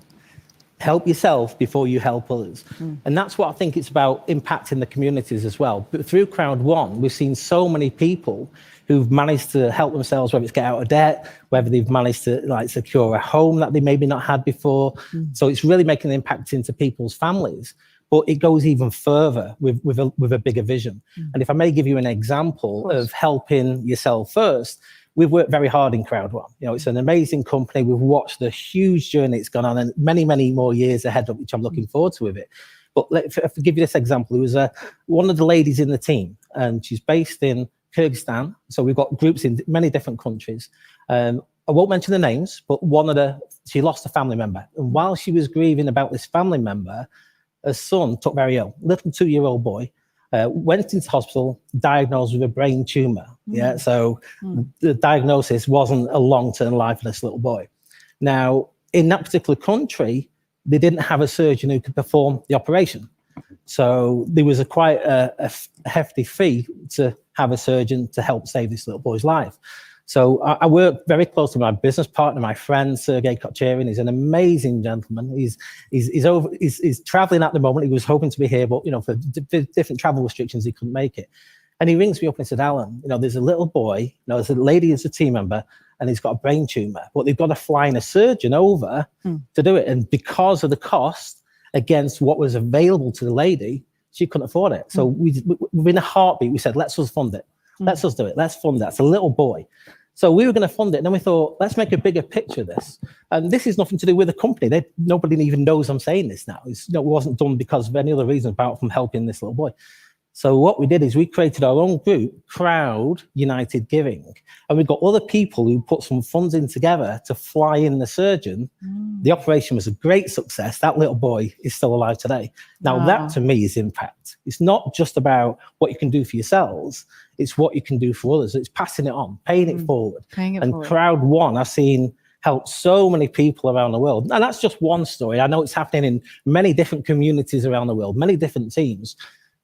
help yourself before you help others. And that's what I think it's about, impacting the communities as well. But through CROWD1, we've seen so many people who've managed to help themselves, whether it's get out of debt, whether they've managed to secure a home that they maybe not had before. So it's really making an impact into people's families. But it goes even further with a bigger vision. And if I may give you an example of helping yourself first, we've worked very hard in CROWD1. It's an amazing company. We've watched the huge journey it's gone on, and many, many more years ahead, which I'm looking forward to with it. But if I give you this example, it was one of the ladies in the team, and she's based in Kyrgyzstan. So we've got groups in many different countries. I won't mention the names, but she lost a family member. And while she was grieving about this family member, her son took very ill, little 2-year-old boy. went into hospital, diagnosed with a brain tumor. Yeah, so the diagnosis wasn't a long-term life for this little boy. Now, in that particular country, they didn't have a surgeon who could perform the operation. So there was quite a hefty fee to have a surgeon to help save this little boy's life. So I work very closely with my business partner, my friend, Sergei Kocherin. He's an amazing gentleman. He's traveling at the moment. He was hoping to be here, but, for different travel restrictions, he couldn't make it. And he rings me up and said, Alan, there's a little boy, there's a lady who's a team member, and he's got a brain tumor, but they've got to fly in a surgeon over to do it. And because of the cost against what was available to the lady, she couldn't afford it. So within a heartbeat, we said, let's us fund it. Let's us do it. Let's fund that. It's a little boy. So we were going to fund it. And then we thought, let's make a bigger picture of this. And this is nothing to do with the company. Nobody even knows I'm saying this now. It wasn't done because of any other reason apart from helping this little boy. So what we did is we created our own group, Crowd United Giving. And we got other people who put some funds in together to fly in the surgeon. The operation was a great success. That little boy is still alive today. Now, that to me is impact. It's not just about what you can do for yourselves. It's what you can do for others. It's passing it on, paying it forward. CROWD1, I've seen help so many people around the world. And that's just one story. I know it's happening in many different communities around the world, many different teams.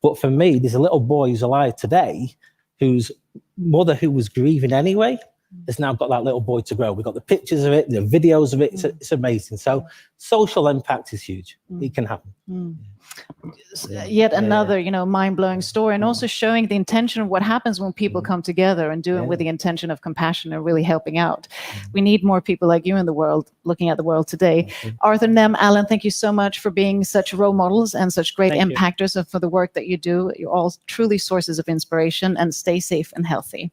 But for me, there's a little boy who's alive today whose mother, who was grieving anyway, has now got that little boy to grow. We've got the pictures of it, the videos of it. It's amazing. So social impact is huge. It can happen. Yet another, mind-blowing story, and also showing the intention of what happens when people come together and do it with the intention of compassion and really helping out. We need more people like you in the world, looking at the world today. Arthur, Nem, Alan, thank you so much for being such role models and such great impactors and for the work that you do. You're all truly sources of inspiration, and stay safe and healthy.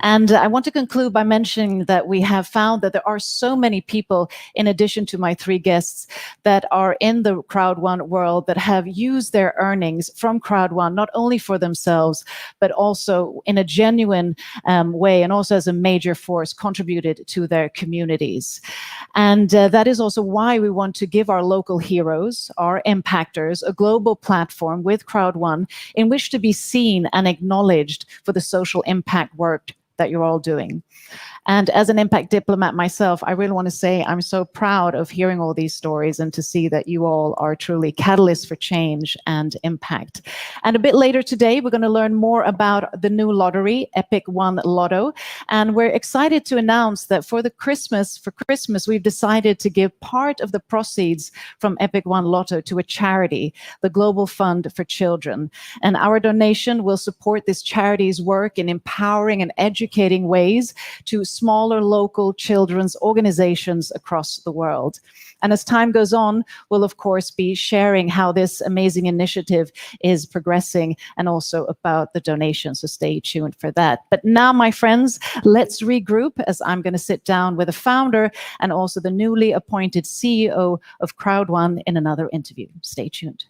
And I want to conclude by mentioning that we have found that there are so many people, in addition to my three guests, that are in the CROWD1 world that have used their earnings from CROWD1, not only for themselves, but also in a genuine way, and also as a major force contributed to their communities. And that is also why we want to give our local heroes, our impactors, a global platform with CROWD1 in which to be seen and acknowledged for the social impact work that you're all doing. And as an impact diplomat myself, I really want to say I'm so proud of hearing all these stories and to see that you all are truly catalysts for change and impact. And a bit later today, we're going to learn more about the new lottery, Epic One Lotto. And we're excited to announce that for Christmas, we've decided to give part of the proceeds from Epic One Lotto to a charity, the Global Fund for Children. And our donation will support this charity's work in empowering and educating ways to smaller local children's organizations across the world. And as time goes on, we'll of course be sharing how this amazing initiative is progressing and also about the donation. So stay tuned for that. But now, my friends, let's regroup as I'm going to sit down with the founder and also the newly appointed CEO of CROWD1 in another interview. Stay tuned.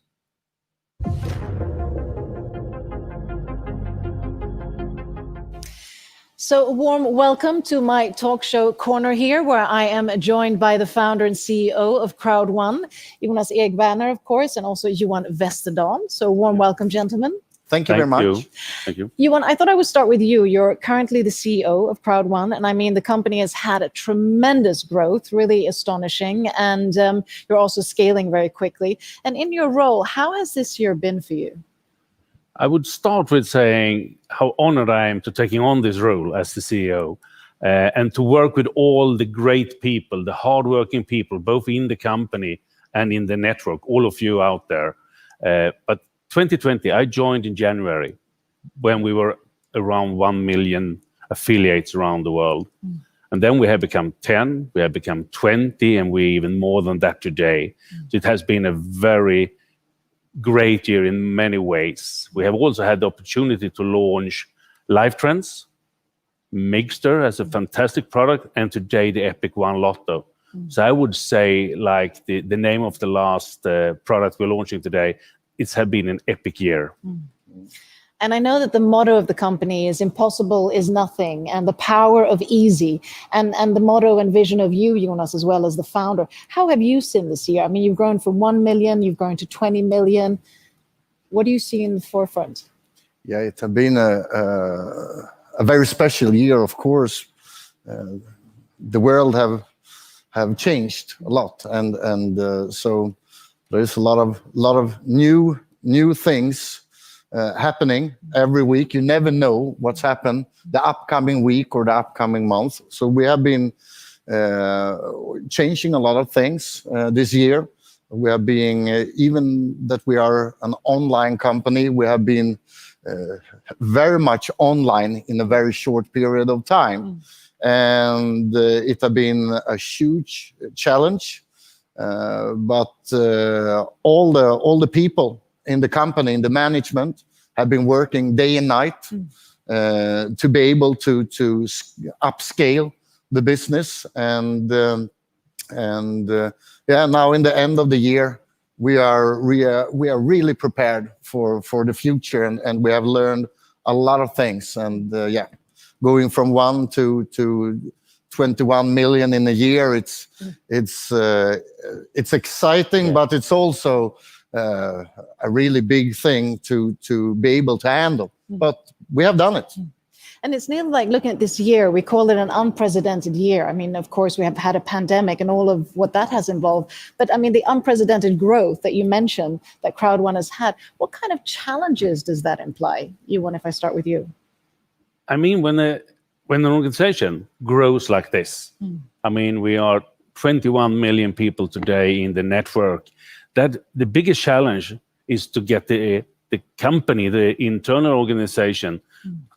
So a warm welcome to my talk show corner here, where I am joined by the founder and CEO of CROWD1, Jonas Ekberner, of course, and also Johan Westerdahl. So warm welcome, gentlemen. Thank you very much. Thank you. Johan, I thought I would start with you. You're currently the CEO of CROWD1, and I mean, the company has had a tremendous growth, really astonishing, and you're also scaling very quickly. And in your role, how has this year been for you? I would start with saying how honored I am to taking on this role as the CEO and to work with all the great people, the hardworking people, both in the company and in the network, all of you out there. But 2020, I joined in January when we were around 1 million affiliates around the world. And then we have become 10, we have become 20, and we're even more than that today. So it has been a very great year in many ways. We have also had the opportunity to launch Life Trends, Mixter as a fantastic product, and today the Epic One Lotto. So I would say, like the name of the last product we're launching today, it's have been an epic year. And I know that the motto of the company is impossible is nothing, and the power of easy, and the motto and vision of you, Jonas, as well as the founder. How have you seen this year? I mean, you've grown from 1 million, you've grown to 20 million. What do you see in the forefront? Yeah, it has been a very special year, of course. The world have changed a lot, and so there is a lot of new things happening every week. You never know what's happened the upcoming week or the upcoming month. So we have been changing a lot of things this year. We are being, even that we are an online company, we have been very much online in a very short period of time. And it has been a huge challenge. But all the people in the company, in the management, have been working day and night to be able to upscale the business. And now in the end of the year, we are really prepared for the future, and we have learned a lot of things. And going from 1 to 21 million in a year, it's exciting, but it's also a really big thing to be able to handle. But we have done it. And it's nearly like looking at this year, we call it an unprecedented year. I mean, of course, we have had a pandemic and all of what that has involved. But I mean, the unprecedented growth that you mentioned that CROWD1 has had, what kind of challenges does that imply? Ewan, if I start with you. I mean, when an organization grows like this, I mean, we are 21 million people today in the network, that the biggest challenge is to get the company, the internal organization,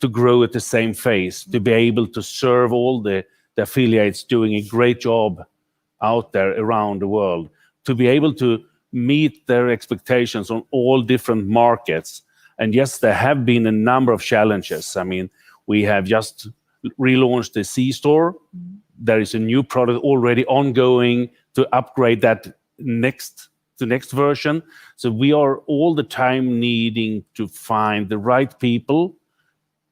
to grow at the same pace, to be able to serve all the affiliates doing a great job out there around the world, to be able to meet their expectations on all different markets. And yes, there have been a number of challenges. I mean, we have just relaunched the C-Store. There is a new product already ongoing to upgrade that next version. So we are all the time needing to find the right people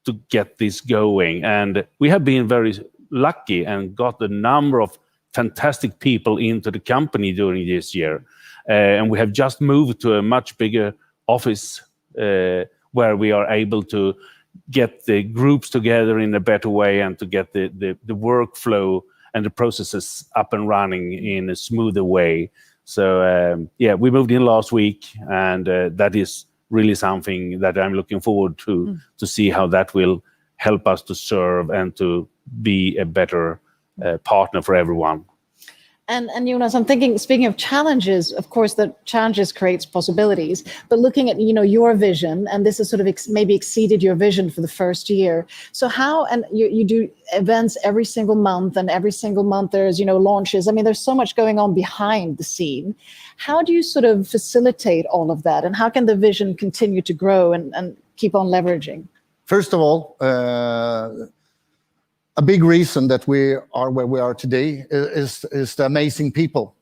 to get this going. And we have been very lucky and got a number of fantastic people into the company during this year. And we have just moved to a much bigger office where we are able to get the groups together in a better way and to get the workflow and the processes up and running in a smoother way. So we moved in last week, and that is really something that I'm looking forward to see how that will help us to serve and to be a better partner for everyone. And Jonas, I'm thinking, speaking of challenges, of course, the challenges creates possibilities. But looking at your vision, and this has sort of maybe exceeded your vision for the first year. So how, and you do events every single month, and every single month there's launches. I mean, there's so much going on behind the scene. How do you sort of facilitate all of that, and how can the vision continue to grow and keep on leveraging? First of all, a big reason that we are where we are today is the amazing people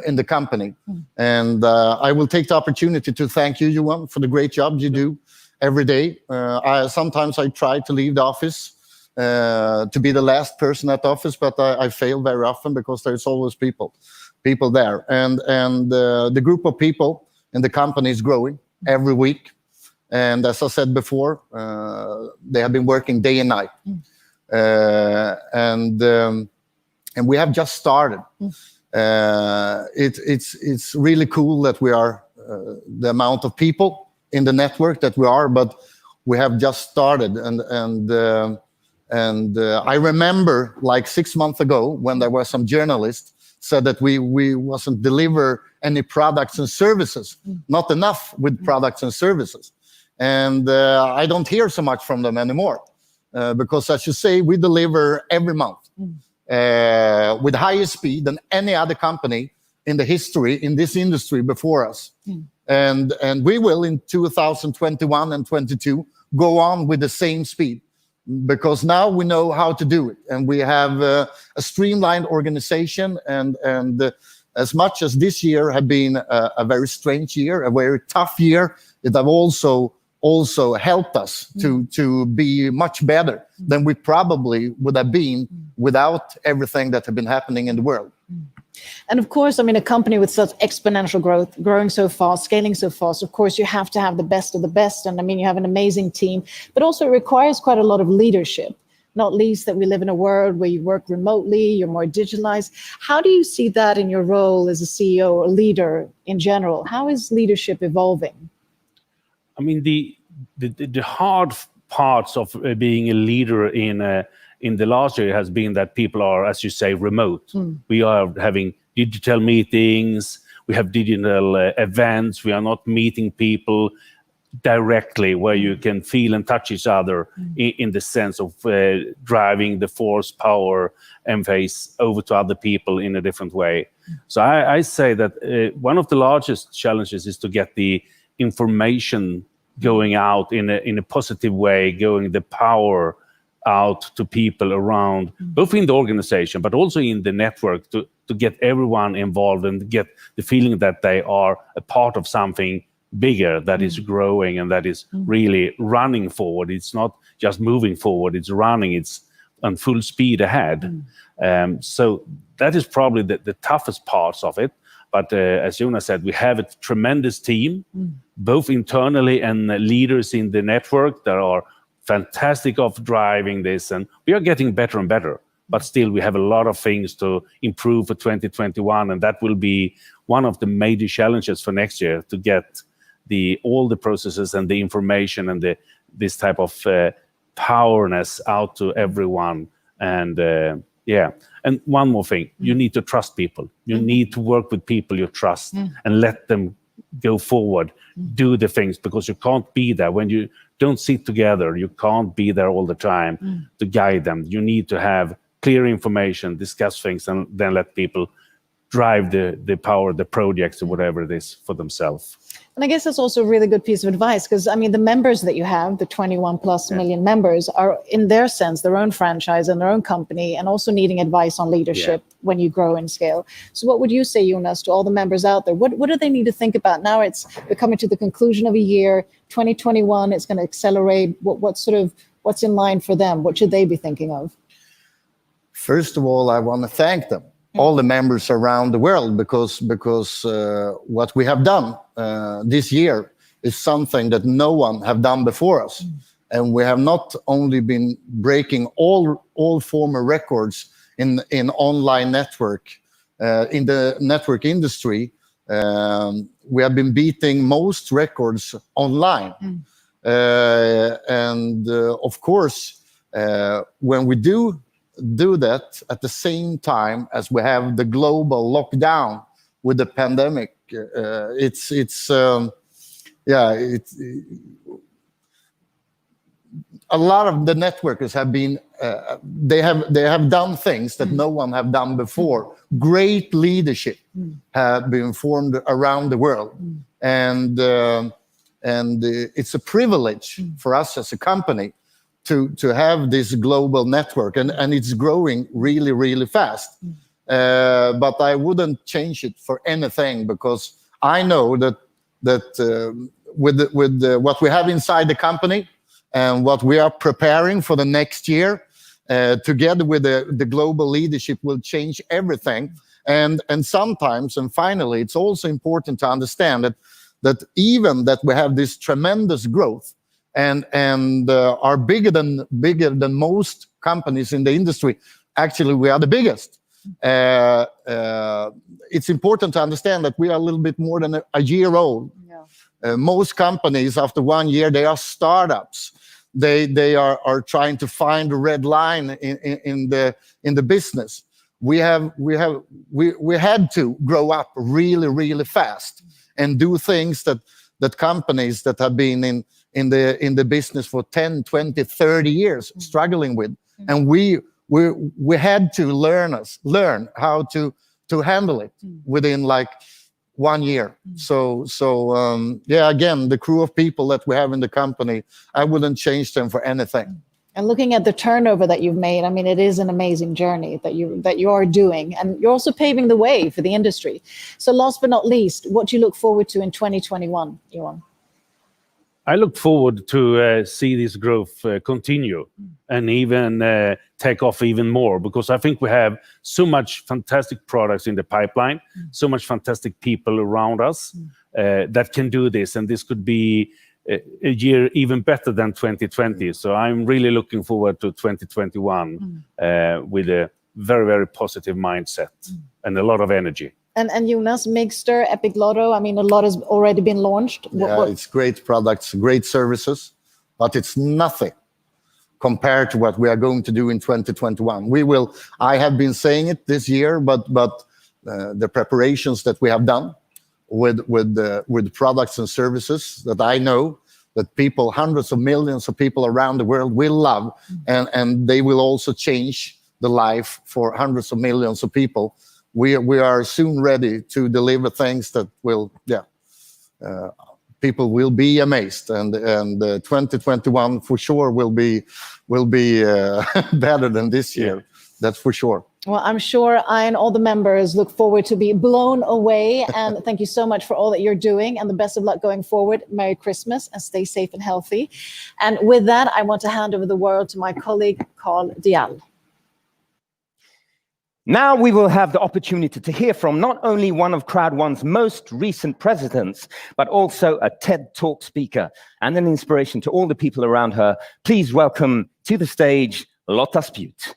in the company. And I will take the opportunity to thank you, Johan, for the great job you do every day. Sometimes I try to leave the office to be the last person at the office, but I fail very often because there's always people there. And the group of people in the company is growing every week. And as I said before, they have been working day and night. And we have just started. It's really cool that we are the amount of people in the network that we are, but we have just started. And I remember like 6 months ago when there were some journalists said that we wasn't deliver any products and services, not enough with products and services. And I don't hear so much from them anymore. Because as you say, we deliver every month with higher speed than any other company in the history, in this industry before us. And we will in 2021 and 22 go on with the same speed, because now we know how to do it. And we have a streamlined organization. And as much as this year had been a very strange year, a very tough year, it have also helped us to be much better than we probably would have been without everything that had been happening in the world. And of course, I mean, a company with such exponential growth, growing so fast, scaling so fast, of course, you have to have the best of the best. And I mean, you have an amazing team, but also it requires quite a lot of leadership, not least that we live in a world where you work remotely, you're more digitalized. How do you see that in your role as a CEO or leader in general? How is leadership evolving? I mean, the hard parts of being a leader in the last year has been that people are, as you say, remote. We are having digital meetings, we have digital events, we are not meeting people directly where you can feel and touch each other in the sense of driving the force, power, and face over to other people in a different way. So I say that one of the largest challenges is to get the information going out in a positive way, going the power out to people around, both in the organization, but also in the network, to get everyone involved and get the feeling that they are a part of something bigger that is growing and that is really running forward. It's not just moving forward, it's running, it's on full speed ahead. So that is probably the toughest parts of it. But as Jonas said, we have a tremendous team, both internally and leaders in the network that are fantastic of driving this, and we are getting better and better. But still, we have a lot of things to improve for 2021, and that will be one of the major challenges for next year, to get all the processes and the information and this type of powerness out to everyone. And and one more thing, you need to trust people. You need to work with people you trust and let them go forward, do the things, because you can't be there when you don't sit together. You can't be there all the time to guide them. You need to have clear information, discuss things, and then let people drive the power, the projects, or whatever it is for themselves. And I guess that's also a really good piece of advice, because I mean, the members that you have, the 21 plus million members, are in their sense their own franchise and their own company, and also needing advice on leadership when you grow and scale. So what would you say, Jonas, to all the members out there? What do they need to think about now? We're coming to the conclusion of a year, 2021, it's going to accelerate. What's in line for them? What should they be thinking of? First of all, I want to thank them, all the members around the world, because what we have done this year is something that no one have done before us. And we have not only been breaking all former records in online network, in the network industry, we have been beating most records online. Of course, when we do that at the same time as we have the global lockdown with the pandemic, a lot of the networkers have been they have done things that no one have done before. Great leadership have been formed around the world, and it's a privilege for us as a company to have this global network, and it's growing really, really fast. But I wouldn't change it for anything, because I know that with what we have inside the company and what we are preparing for the next year, together with the global leadership, will change everything. And sometimes, and finally, it's also important to understand that even that we have this tremendous growth, and are bigger than most companies in the industry. Actually, we are the biggest. It's important to understand that we are a little bit more than a year old. Most companies, after 1 year, they are startups. They are trying to find a red line in the business. We had to grow up really, really fast and do things that companies that have been in the business for 10, 20, 30 years struggling with. And we had to learn how to handle it within like 1 year. So again, the crew of people that we have in the company, I wouldn't change them for anything. And looking at the turnover that you've made, I mean, it is an amazing journey that you are doing, and you're also paving the way for the industry. So last but not least, what do you look forward to in 2021, Johan? I look forward to see this growth continue and even take off even more, because I think we have so much fantastic products in the pipeline, so much fantastic people around us that can do this, and this could be a year even better than 2020. So I'm really looking forward to 2021 with a very, very positive mindset and a lot of energy. And Jonas, Mixter, Epic Lotto, I mean, a lot has already been launched. Yeah, it's great products, great services, but it's nothing compared to what we are going to do in 2021. I have been saying it this year, but the preparations that we have done with products and services that I know that people, hundreds of millions of people around the world will love, and they will also change the life for hundreds of millions of people. We are soon ready to deliver things that will, people will be amazed, and 2021 for sure will be better than this year. That's for sure. Well, I'm sure I and all the members look forward to be blown away. And thank you so much for all that you're doing, and the best of luck going forward. Merry Christmas and stay safe and healthy. And with that, I want to hand over the word to my colleague, CROWD1. Now we will have the opportunity to hear from not only one of CROWD1's most recent presidents, but also a TED Talk speaker and an inspiration to all the people around her. Please welcome to the stage, Lotta Spjut.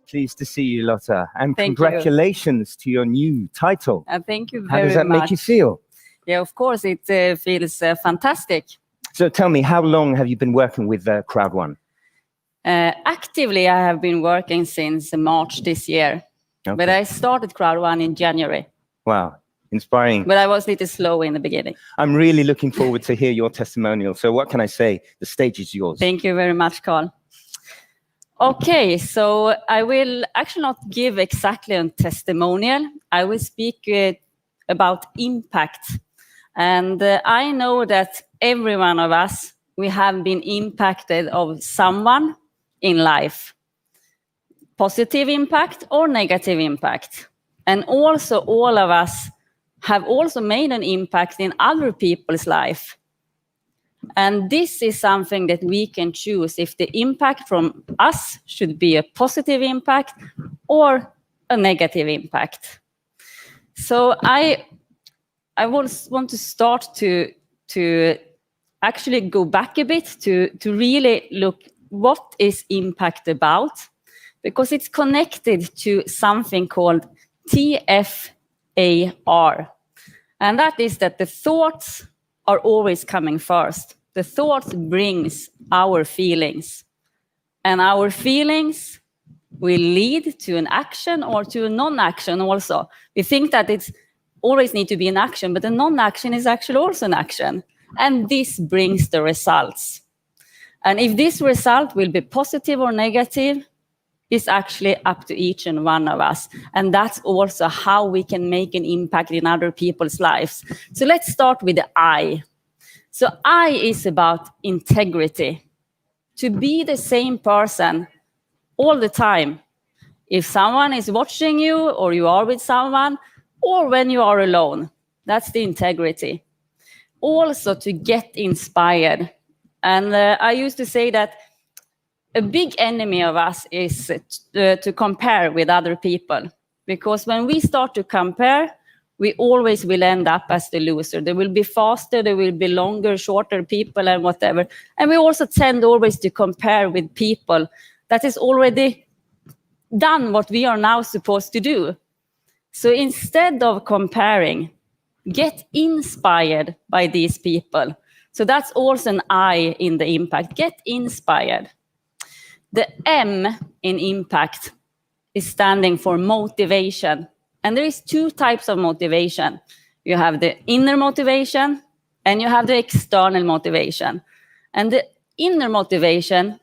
Pleased to see you, Lotta, and Thank congratulations to your new title. Thank you very much. How does that make you feel? Yeah, of course, it feels fantastic. So tell me, how long have you been working with CROWD1? Actively, I have been working since March this year, but I started CROWD1 in January. Wow, inspiring. But I was a little slow in the beginning. I'm really looking forward to hear your testimonial. So what can I say? The stage is yours. Thank you very much, Carl. Okay, so I will actually not give exactly a testimonial. I will speak about impact. And I know that every one of us, we have been impacted of someone in life. Positive impact or negative impact. And also all of us have also made an impact in other people's life. And this is something that we can choose if the impact from us should be a positive impact or a negative impact. So I want to start to actually go back a bit to really look what is impact about, because it's connected to something called TFAR. And that is that the thoughts are always coming first. The thought brings our feelings, and our feelings will lead to an action or to a non-action also. We think that it's always need to be an action, but the non-action is actually also an action, and this brings the results. And if this result will be positive or negative, is actually up to each and one of us. And that's also how we can make an impact in other people's lives. So let's start with the I. So I is about integrity. To be the same person all the time. If someone is watching you, or you are with someone, or when you are alone, that's the integrity. Also to get inspired. And I used to say that a big enemy of us is to compare with other people. Because when we start to compare, we always will end up as the loser. There will be faster, there will be longer, shorter people and whatever. And we also tend always to compare with people that is already done what we are now supposed to do. So instead of comparing, get inspired by these people. So that's also an I in the impact. Get inspired. The M in impact is standing for motivation. And there is two types of motivation. You have the inner motivation and you have the external motivation. And the inner motivation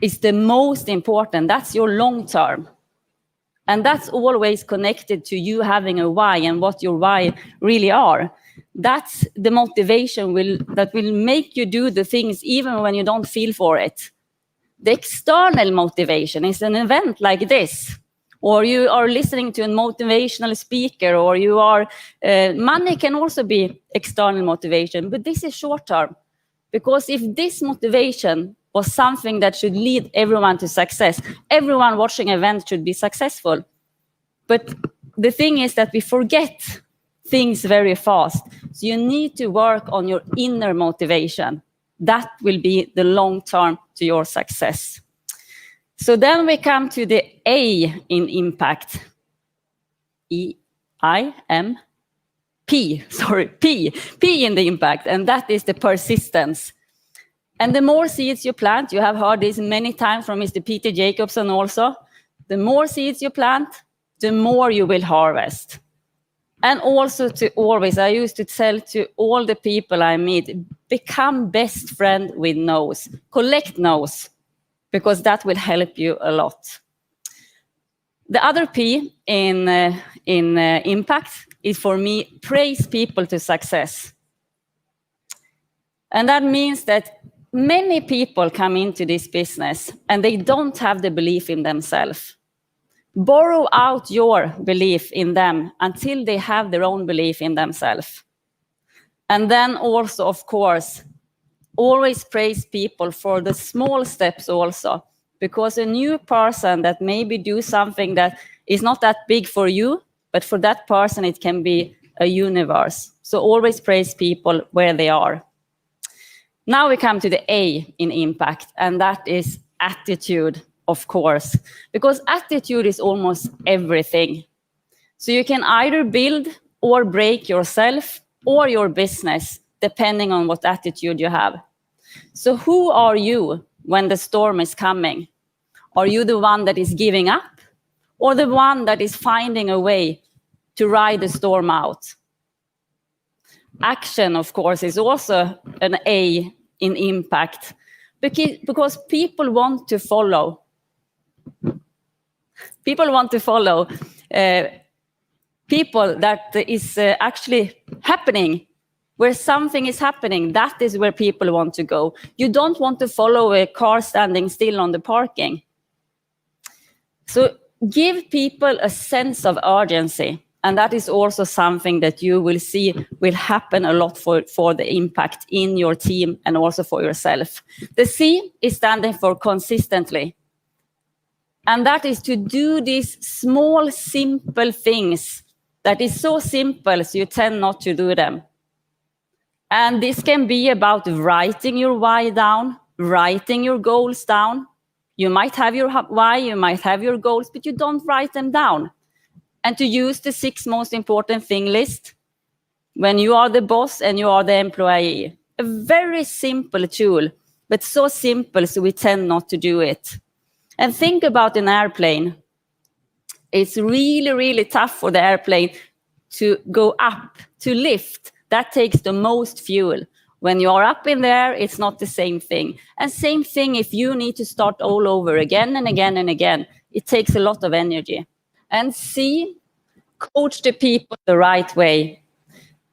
is the most important. That's your long term. And that's always connected to you having a why and what your why really are. That's the motivation that will make you do the things even when you don't feel for it. The external motivation is an event like this, or you are listening to a motivational speaker, or you are, money can also be external motivation, but this is short term. Because if this motivation was something that should lead everyone to success, everyone watching events should be successful. But the thing is that we forget things very fast. So you need to work on your inner motivation. That will be the long term to your success. So then we come to the A in impact. P in the impact, and that is the persistence. And the more seeds you plant, you have heard this many times from Mr. Peter Jacobson also, the more seeds you plant, the more you will harvest. And also to always, I used to tell to all the people I meet, become best friend with no's. Collect no's, because that will help you a lot. The other P in impact is, for me, praise people to success. And that means that many people come into this business and they don't have the belief in themselves. Borrow out your belief in them until they have their own belief in themselves. And then also, of course, always praise people for the small steps also, because a new person that maybe do something that is not that big for you, but for that person it can be a universe. So always praise people where they are. Now we come to the A in impact, and that is attitude, of course, because attitude is almost everything. So you can either build or break yourself or your business, depending on what attitude you have. So who are you when the storm is coming? Are you the one that is giving up, or the one that is finding a way to ride the storm out? Action, of course, is also an A in impact, because people want to follow. People want to follow people that is actually happening. Where something is happening, that is where people want to go. You don't want to follow a car standing still on the parking. So give people a sense of urgency. And that is also something that you will see will happen a lot for the impact in your team and also for yourself. The C is standing for consistently. And that is to do these small, simple things that is so simple, so you tend not to do them. And this can be about writing your why down, writing your goals down. You might have your why, you might have your goals, but you don't write them down. And to use the 6 most important thing list when you are the boss and you are the employee. A very simple tool, but so simple so we tend not to do it. And think about an airplane. It's really, really tough for the airplane to go up, to lift. That takes the most fuel. When you are up in there, it's not the same thing. And same thing if you need to start all over again and again and again. It takes a lot of energy. And C, coach the people the right way.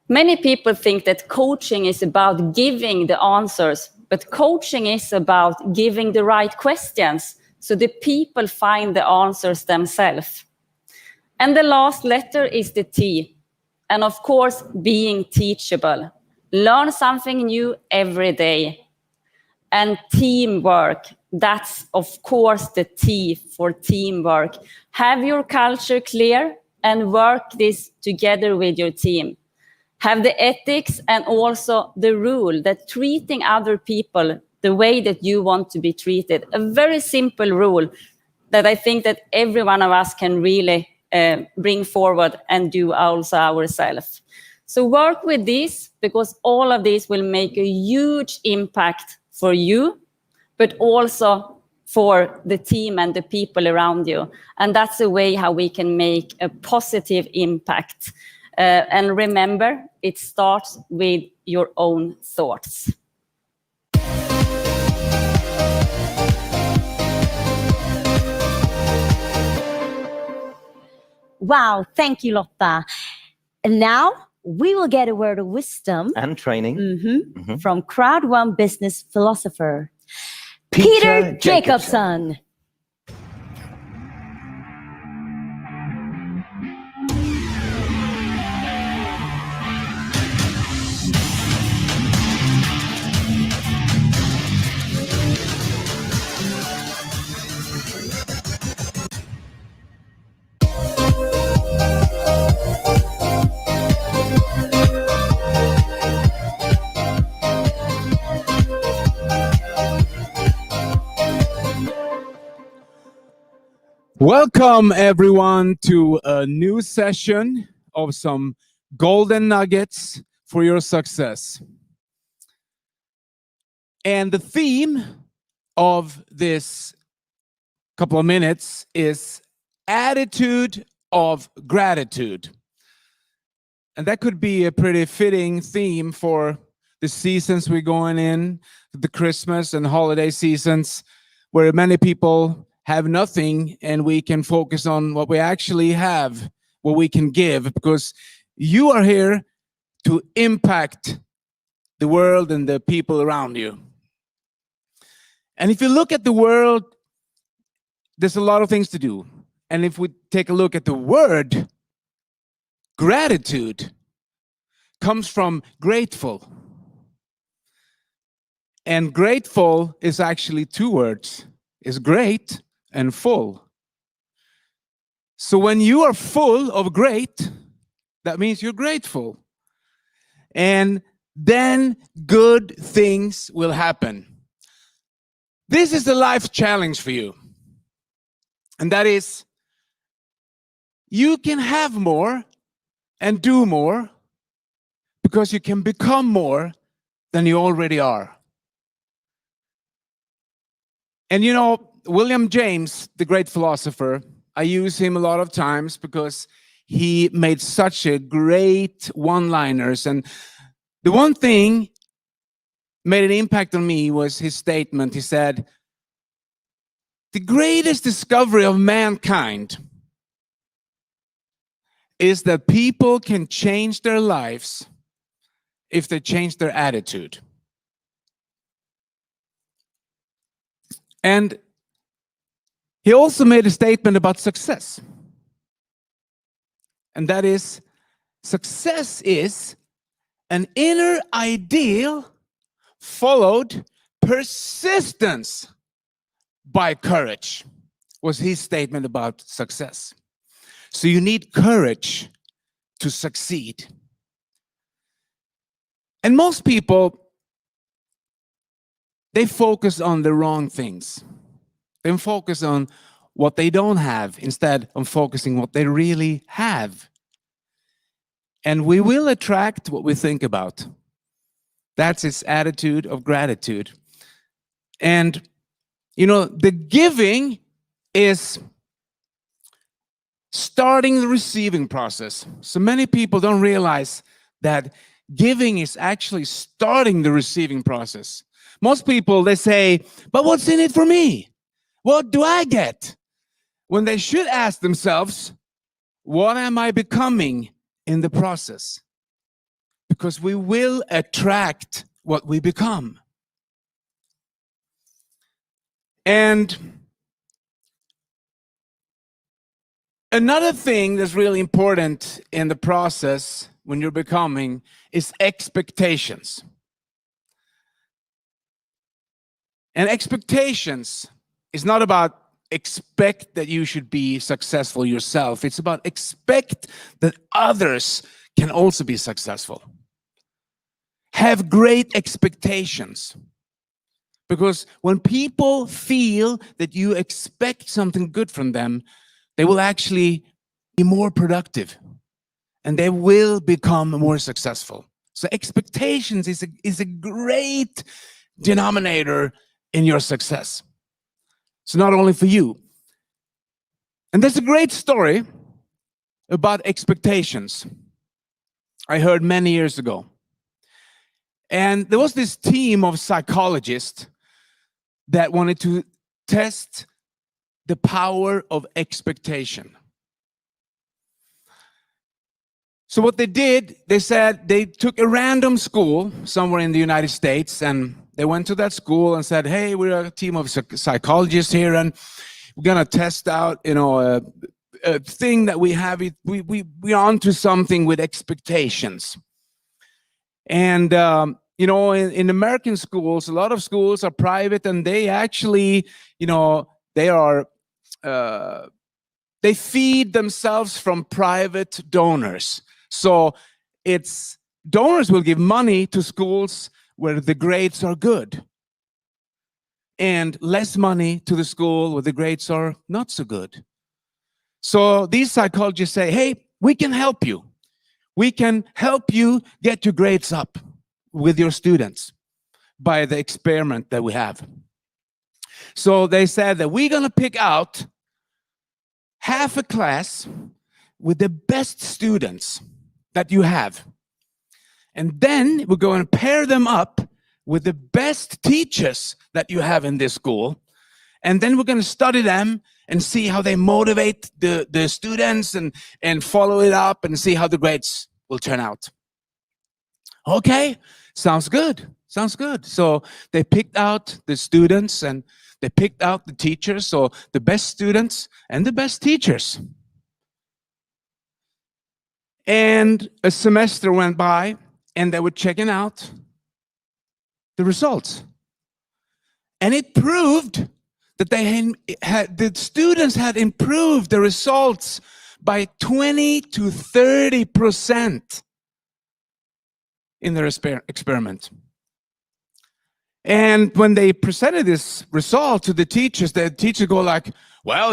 Many people think that coaching is about giving the answers, but coaching is about giving the right questions so the people find the answers themselves. And the last letter is the T. And of course, being teachable. Learn something new every day. And teamwork. That's, of course, the T for teamwork. Have your culture clear and work this together with your team. Have the ethics and also the rule that treating other people the way that you want to be treated. A very simple rule that I think that every one of us can really bring forward and do also ourselves. So work with this, because all of these will make a huge impact for you, but also for the team and the people around you. And that's a way how we can make a positive impact. And remember, it starts with your own thoughts. Wow, thank you, Lotta. And now we will get a word of wisdom And training. from CROWD1 business philosopher, Peter Jacobson. Welcome, everyone, to a new session of some golden nuggets for your success. And the theme of this couple of minutes is attitude of gratitude. And that could be a pretty fitting theme for the seasons we're going in, the Christmas and holiday seasons, where many people have nothing, and we can focus on what we actually have, what we can give, because you are here to impact the world and the people around you. And if you look at the world, there's a lot of things to do. And if we take a look at the word, gratitude comes from grateful. And grateful is actually two words. It's great and full. So when you are full of great, that means you're grateful. And then good things will happen. This is the life challenge for you. And that is, you can have more and do more because you can become more than you already are. And you know, William James, the great philosopher, I use him a lot of times because he made such a great one-liners. And the one thing made an impact on me was his statement. He said, the greatest discovery of mankind is that people can change their lives if they change their attitude. And he also made a statement about success. And that is, success is an inner ideal followed persistence by courage, was his statement about success. So you need courage to succeed. And most people, they focus on the wrong things. They focus on what they don't have instead of focusing what they really have. And we will attract what we think about. That's its attitude of gratitude. And, you know, the giving is starting the receiving process. So many people don't realize that giving is actually starting the receiving process. Most people, they say, but what's in it for me? What do I get? When they should ask themselves, what am I becoming in the process? Because we will attract what we become. And another thing that's really important in the process when you're becoming is expectations. And expectations is not about expect that you should be successful yourself. It's about expect that others can also be successful. Have great expectations. Because when people feel that you expect something good from them, they will actually be more productive and they will become more successful. So expectations is a great denominator in your success. So not only for you. And there's a great story about expectations I heard many years ago. And there was this team of psychologists that wanted to test the power of expectation. So what they did, they said they took a random school somewhere in the United States, and they went to that school and said, hey, we're a team of psychologists here, and we're gonna test out, a thing that we have. We're onto something with expectations. And in American schools, a lot of schools are private, and they actually, they feed themselves from private donors. So donors will give money to schools where the grades are good, and less money to the school where the grades are not so good. So these psychologists say, hey, we can help you. We can help you get your grades up with your students by the experiment that we have. So they said that we're going to pick out half a class with the best students that you have. And then we're going to pair them up with the best teachers that you have in this school. And then we're going to study them and see how they motivate the students and follow it up and see how the grades will turn out. Okay, sounds good. Sounds good. So they picked out the students and they picked out the teachers, so the best students and the best teachers. And a semester went by, and they were checking out the results. And it proved that the students had improved the results by 20 to 30% in their experiment. And when they presented this result to the teachers go like, well,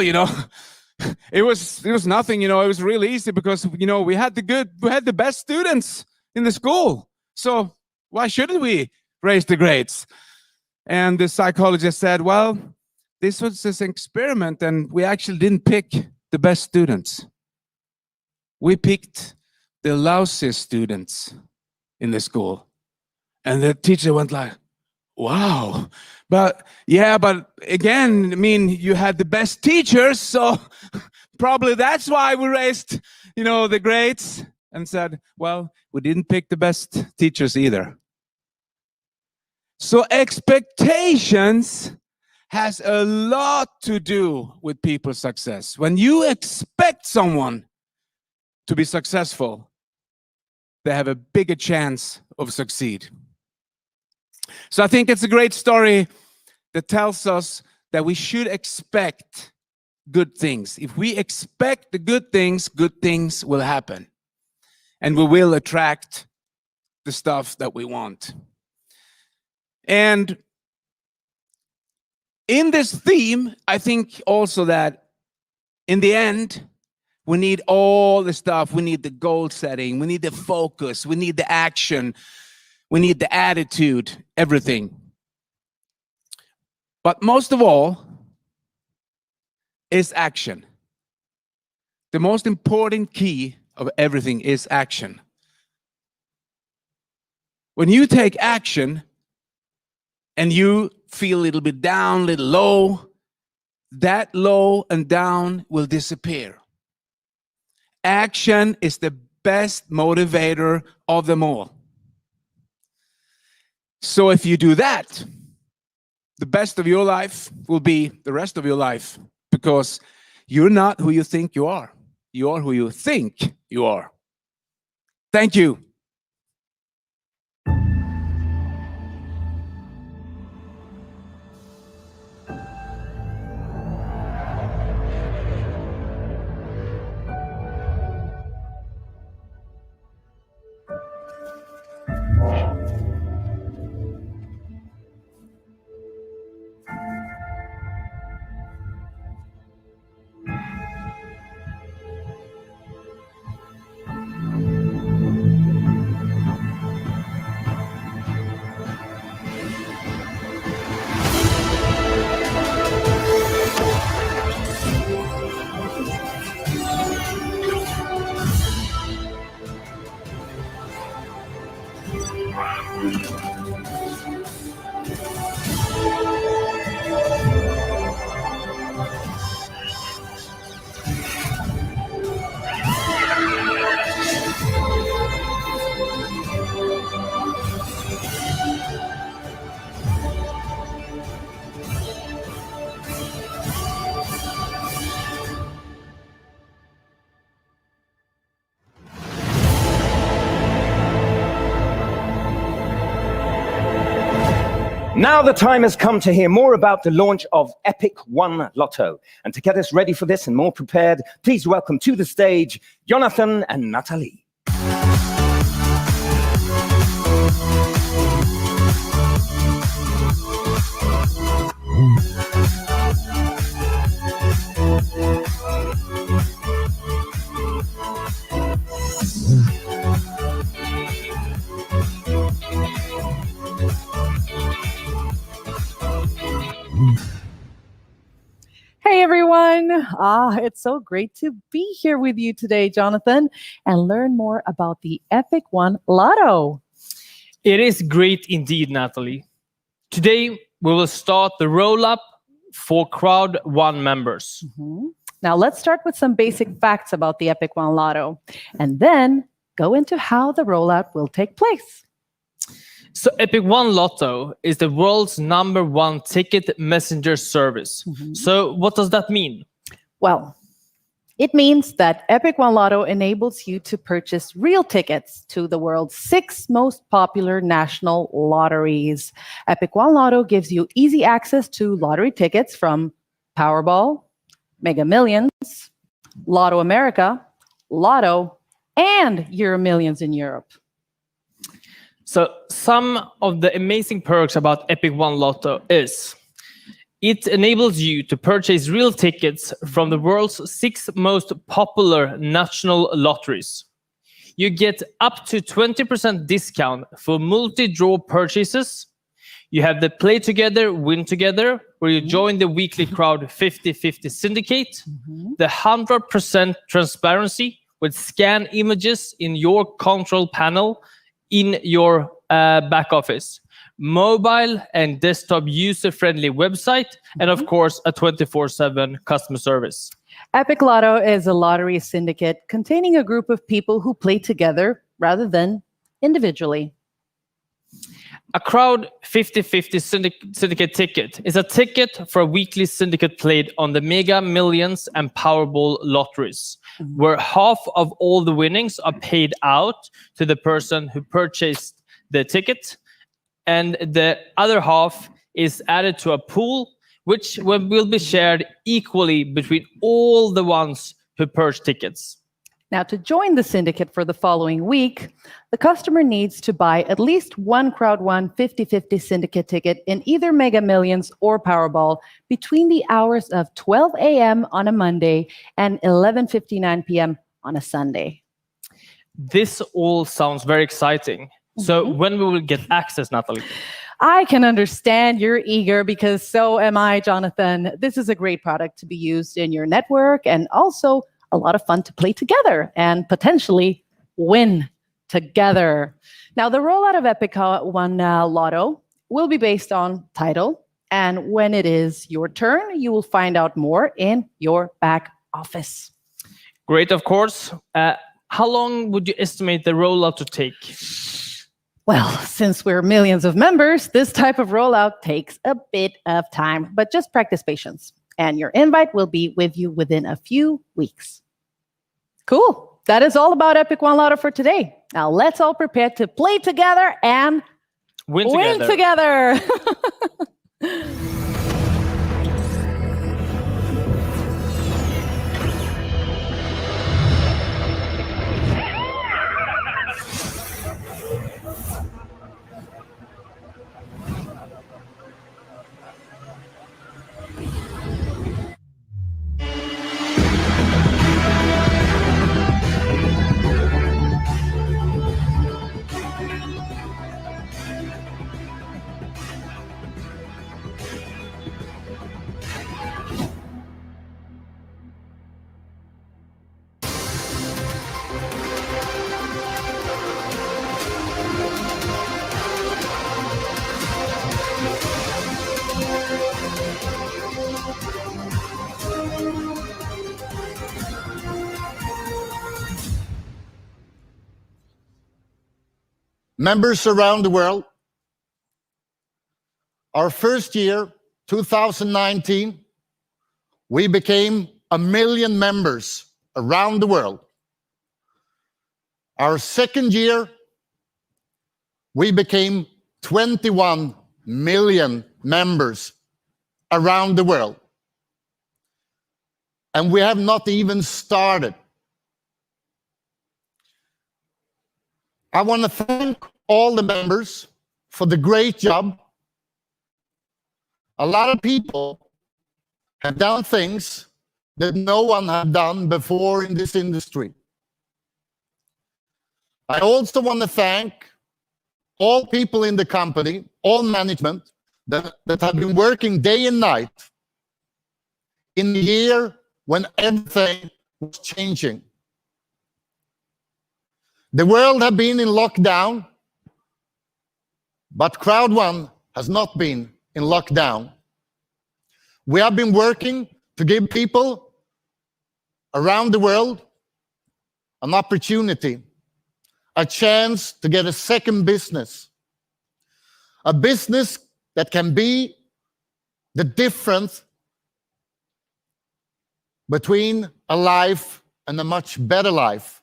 it was nothing, it was really easy because, we had the best students in the school. So why shouldn't we raise the grades? And the psychologist said, well, this was just an experiment, and we actually didn't pick the best students. We picked the lousiest students in the school. And the teacher went like, wow. But again, you had the best teachers, so probably that's why we raised, the grades, and said, well, we didn't pick the best teachers either. So expectations has a lot to do with people's success. When you expect someone to be successful, they have a bigger chance of succeed. So I think it's a great story that tells us that we should expect good things. If we expect the good things will happen. And we will attract the stuff that we want. And in this theme, I think also that in the end, we need all the stuff. We need the goal setting. We need the focus. We need the action. We need the attitude, everything. But most of all is action. The most important key of everything is action. When you take action and you feel a little bit down, a little low, that low and down will disappear. Action is the best motivator of them all. So if you do that, the best of your life will be the rest of your life, because you're not who you think you are. You are who you think you are. Thank you. Now the time has come to hear more about the launch of Epic One Lotto. And to get us ready for this and more prepared, please welcome to the stage Jonathan and Natalie. Hey everyone! It's so great to be here with you today, Jonathan, and learn more about the Epic One Lotto. It is great indeed, Natalie. Today, we will start the roll-up for CROWD1 members. Now let's start with some basic facts about the Epic One Lotto, and then go into how the rollout will take place. So Epic One Lotto is the world's #1 ticket messenger service. So what does that mean? Well, it means that Epic One Lotto enables you to purchase real tickets to the world's 6 most popular national lotteries. Epic One Lotto gives you easy access to lottery tickets from Powerball, Mega Millions, Lotto America, Lotto, and Euro Millions in Europe. So some of the amazing perks about Epic One Lotto is it enables you to purchase real tickets from the world's 6 most popular national lotteries. You get up to 20% discount for multi-draw purchases. You have the Play Together, Win Together, where you join the weekly Crowd 50/50 syndicate, the 100% transparency with scan images in your control panel in your back office, mobile and desktop user-friendly website, and of course, a 24/7 customer service. Epic Lotto is a lottery syndicate containing a group of people who play together rather than individually. A Crowd 50/50 syndicate ticket is a ticket for a weekly syndicate played on the Mega Millions and Powerball lotteries, where half of all the winnings are paid out to the person who purchased the ticket, and the other half is added to a pool, which will be shared equally between all the ones who purchased tickets. Now, to join the syndicate for the following week, the customer needs to buy at least one CROWD1 50/50 syndicate ticket in either Mega Millions or Powerball between the hours of 12 a.m. on a Monday and 11:59 p.m. on a Sunday. This all sounds very exciting. So when we will get access, Natalie? I can understand you're eager because so am I, Jonathan. This is a great product to be used in your network and also a lot of fun to play together and potentially win together. Now, the rollout of Epic One Lotto will be based on title. And when it is your turn, you will find out more in your back office. Great, of course. How long would you estimate the rollout to take? Well, since we're millions of members, this type of rollout takes a bit of time, but just practice patience. And your invite will be with you within a few weeks. Cool. That is all about Epic One Lotto for today. Now let's all prepare to play together and win together. Members around the world, our first year, 2019, we became 1 million members around the world. Our second year, we became 21 million members around the world. And we have not even started. I want to thank all the members for the great job. A lot of people have done things that no one had done before in this industry. I also want to thank all people in the company, all management that have been working day and night in the year when everything was changing. The world had been in lockdown, but CROWD1 has not been in lockdown. We have been working to give people around the world an opportunity, a chance to get a second business, a business that can be the difference between a life and a much better life.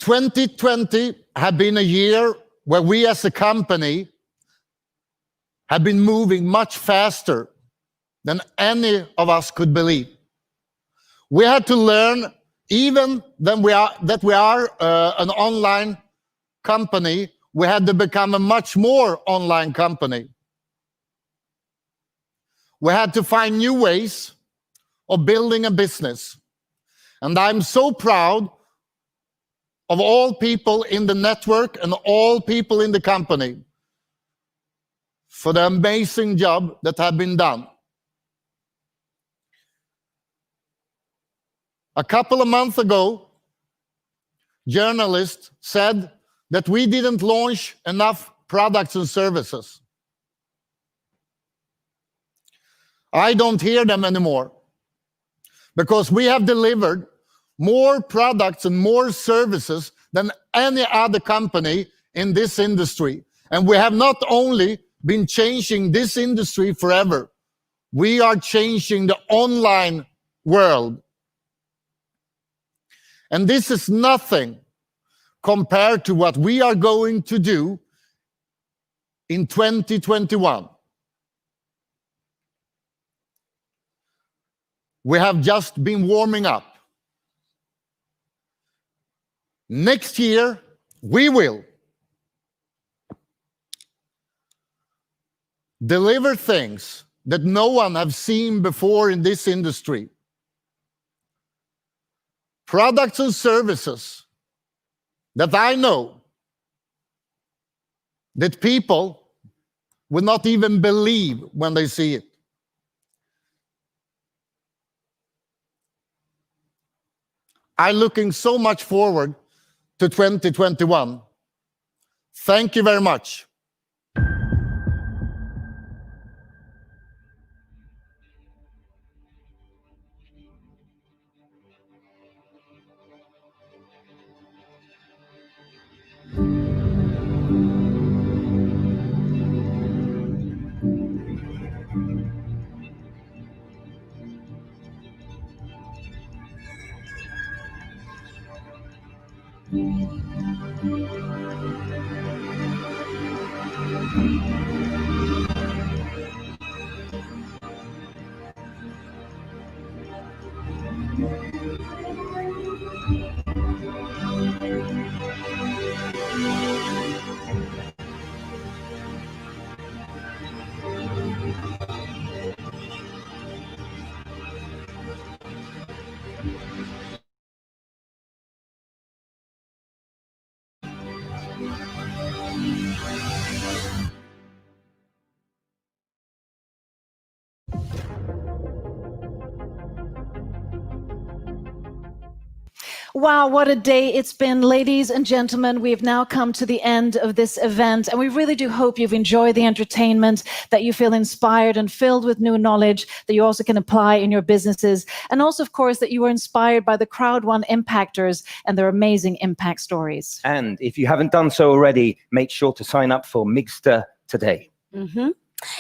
2020 had been a year where we as a company have been moving much faster than any of us could believe. We had to learn, even that we are an online company, we had to become a much more online company. We had to find new ways of building a business. And I'm so proud of all people in the network and all people in the company for the amazing job that had been done. A couple of months ago, journalists said that we didn't launch enough products and services. I don't hear them anymore, because we have delivered more products and more services than any other company in this industry. And we have not only been changing this industry forever, we are changing the online world. And this is nothing compared to what we are going to do in 2021. We have just been warming up. Next year, we will deliver things that no one has seen before in this industry. Products and services that I know that people will not even believe when they see it. I'm looking so much forward to 2021. Thank you very much. Wow, what a day it's been, ladies and gentlemen. We've now come to the end of this event, and we really do hope you've enjoyed the entertainment, that you feel inspired and filled with new knowledge that you also can apply in your businesses, and also, of course, that you were inspired by the CROWD1 impactors and their amazing impact stories. And if you haven't done so already, make sure to sign up for Migster today.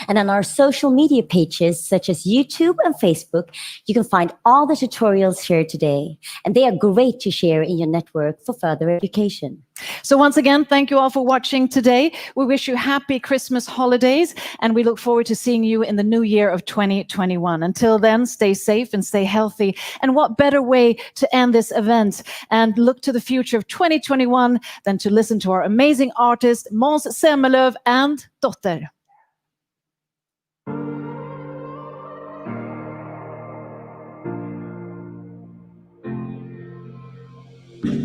And on our social media pages, such as YouTube and Facebook, you can find all the tutorials shared today. And they are great to share in your network for further education. So once again, thank you all for watching today. We wish you happy Christmas holidays, and we look forward to seeing you in the new year of 2021. Until then, stay safe and stay healthy. And what better way to end this event and look to the future of 2021 than to listen to our amazing artist, Måns Zelmerlöw and Dotter.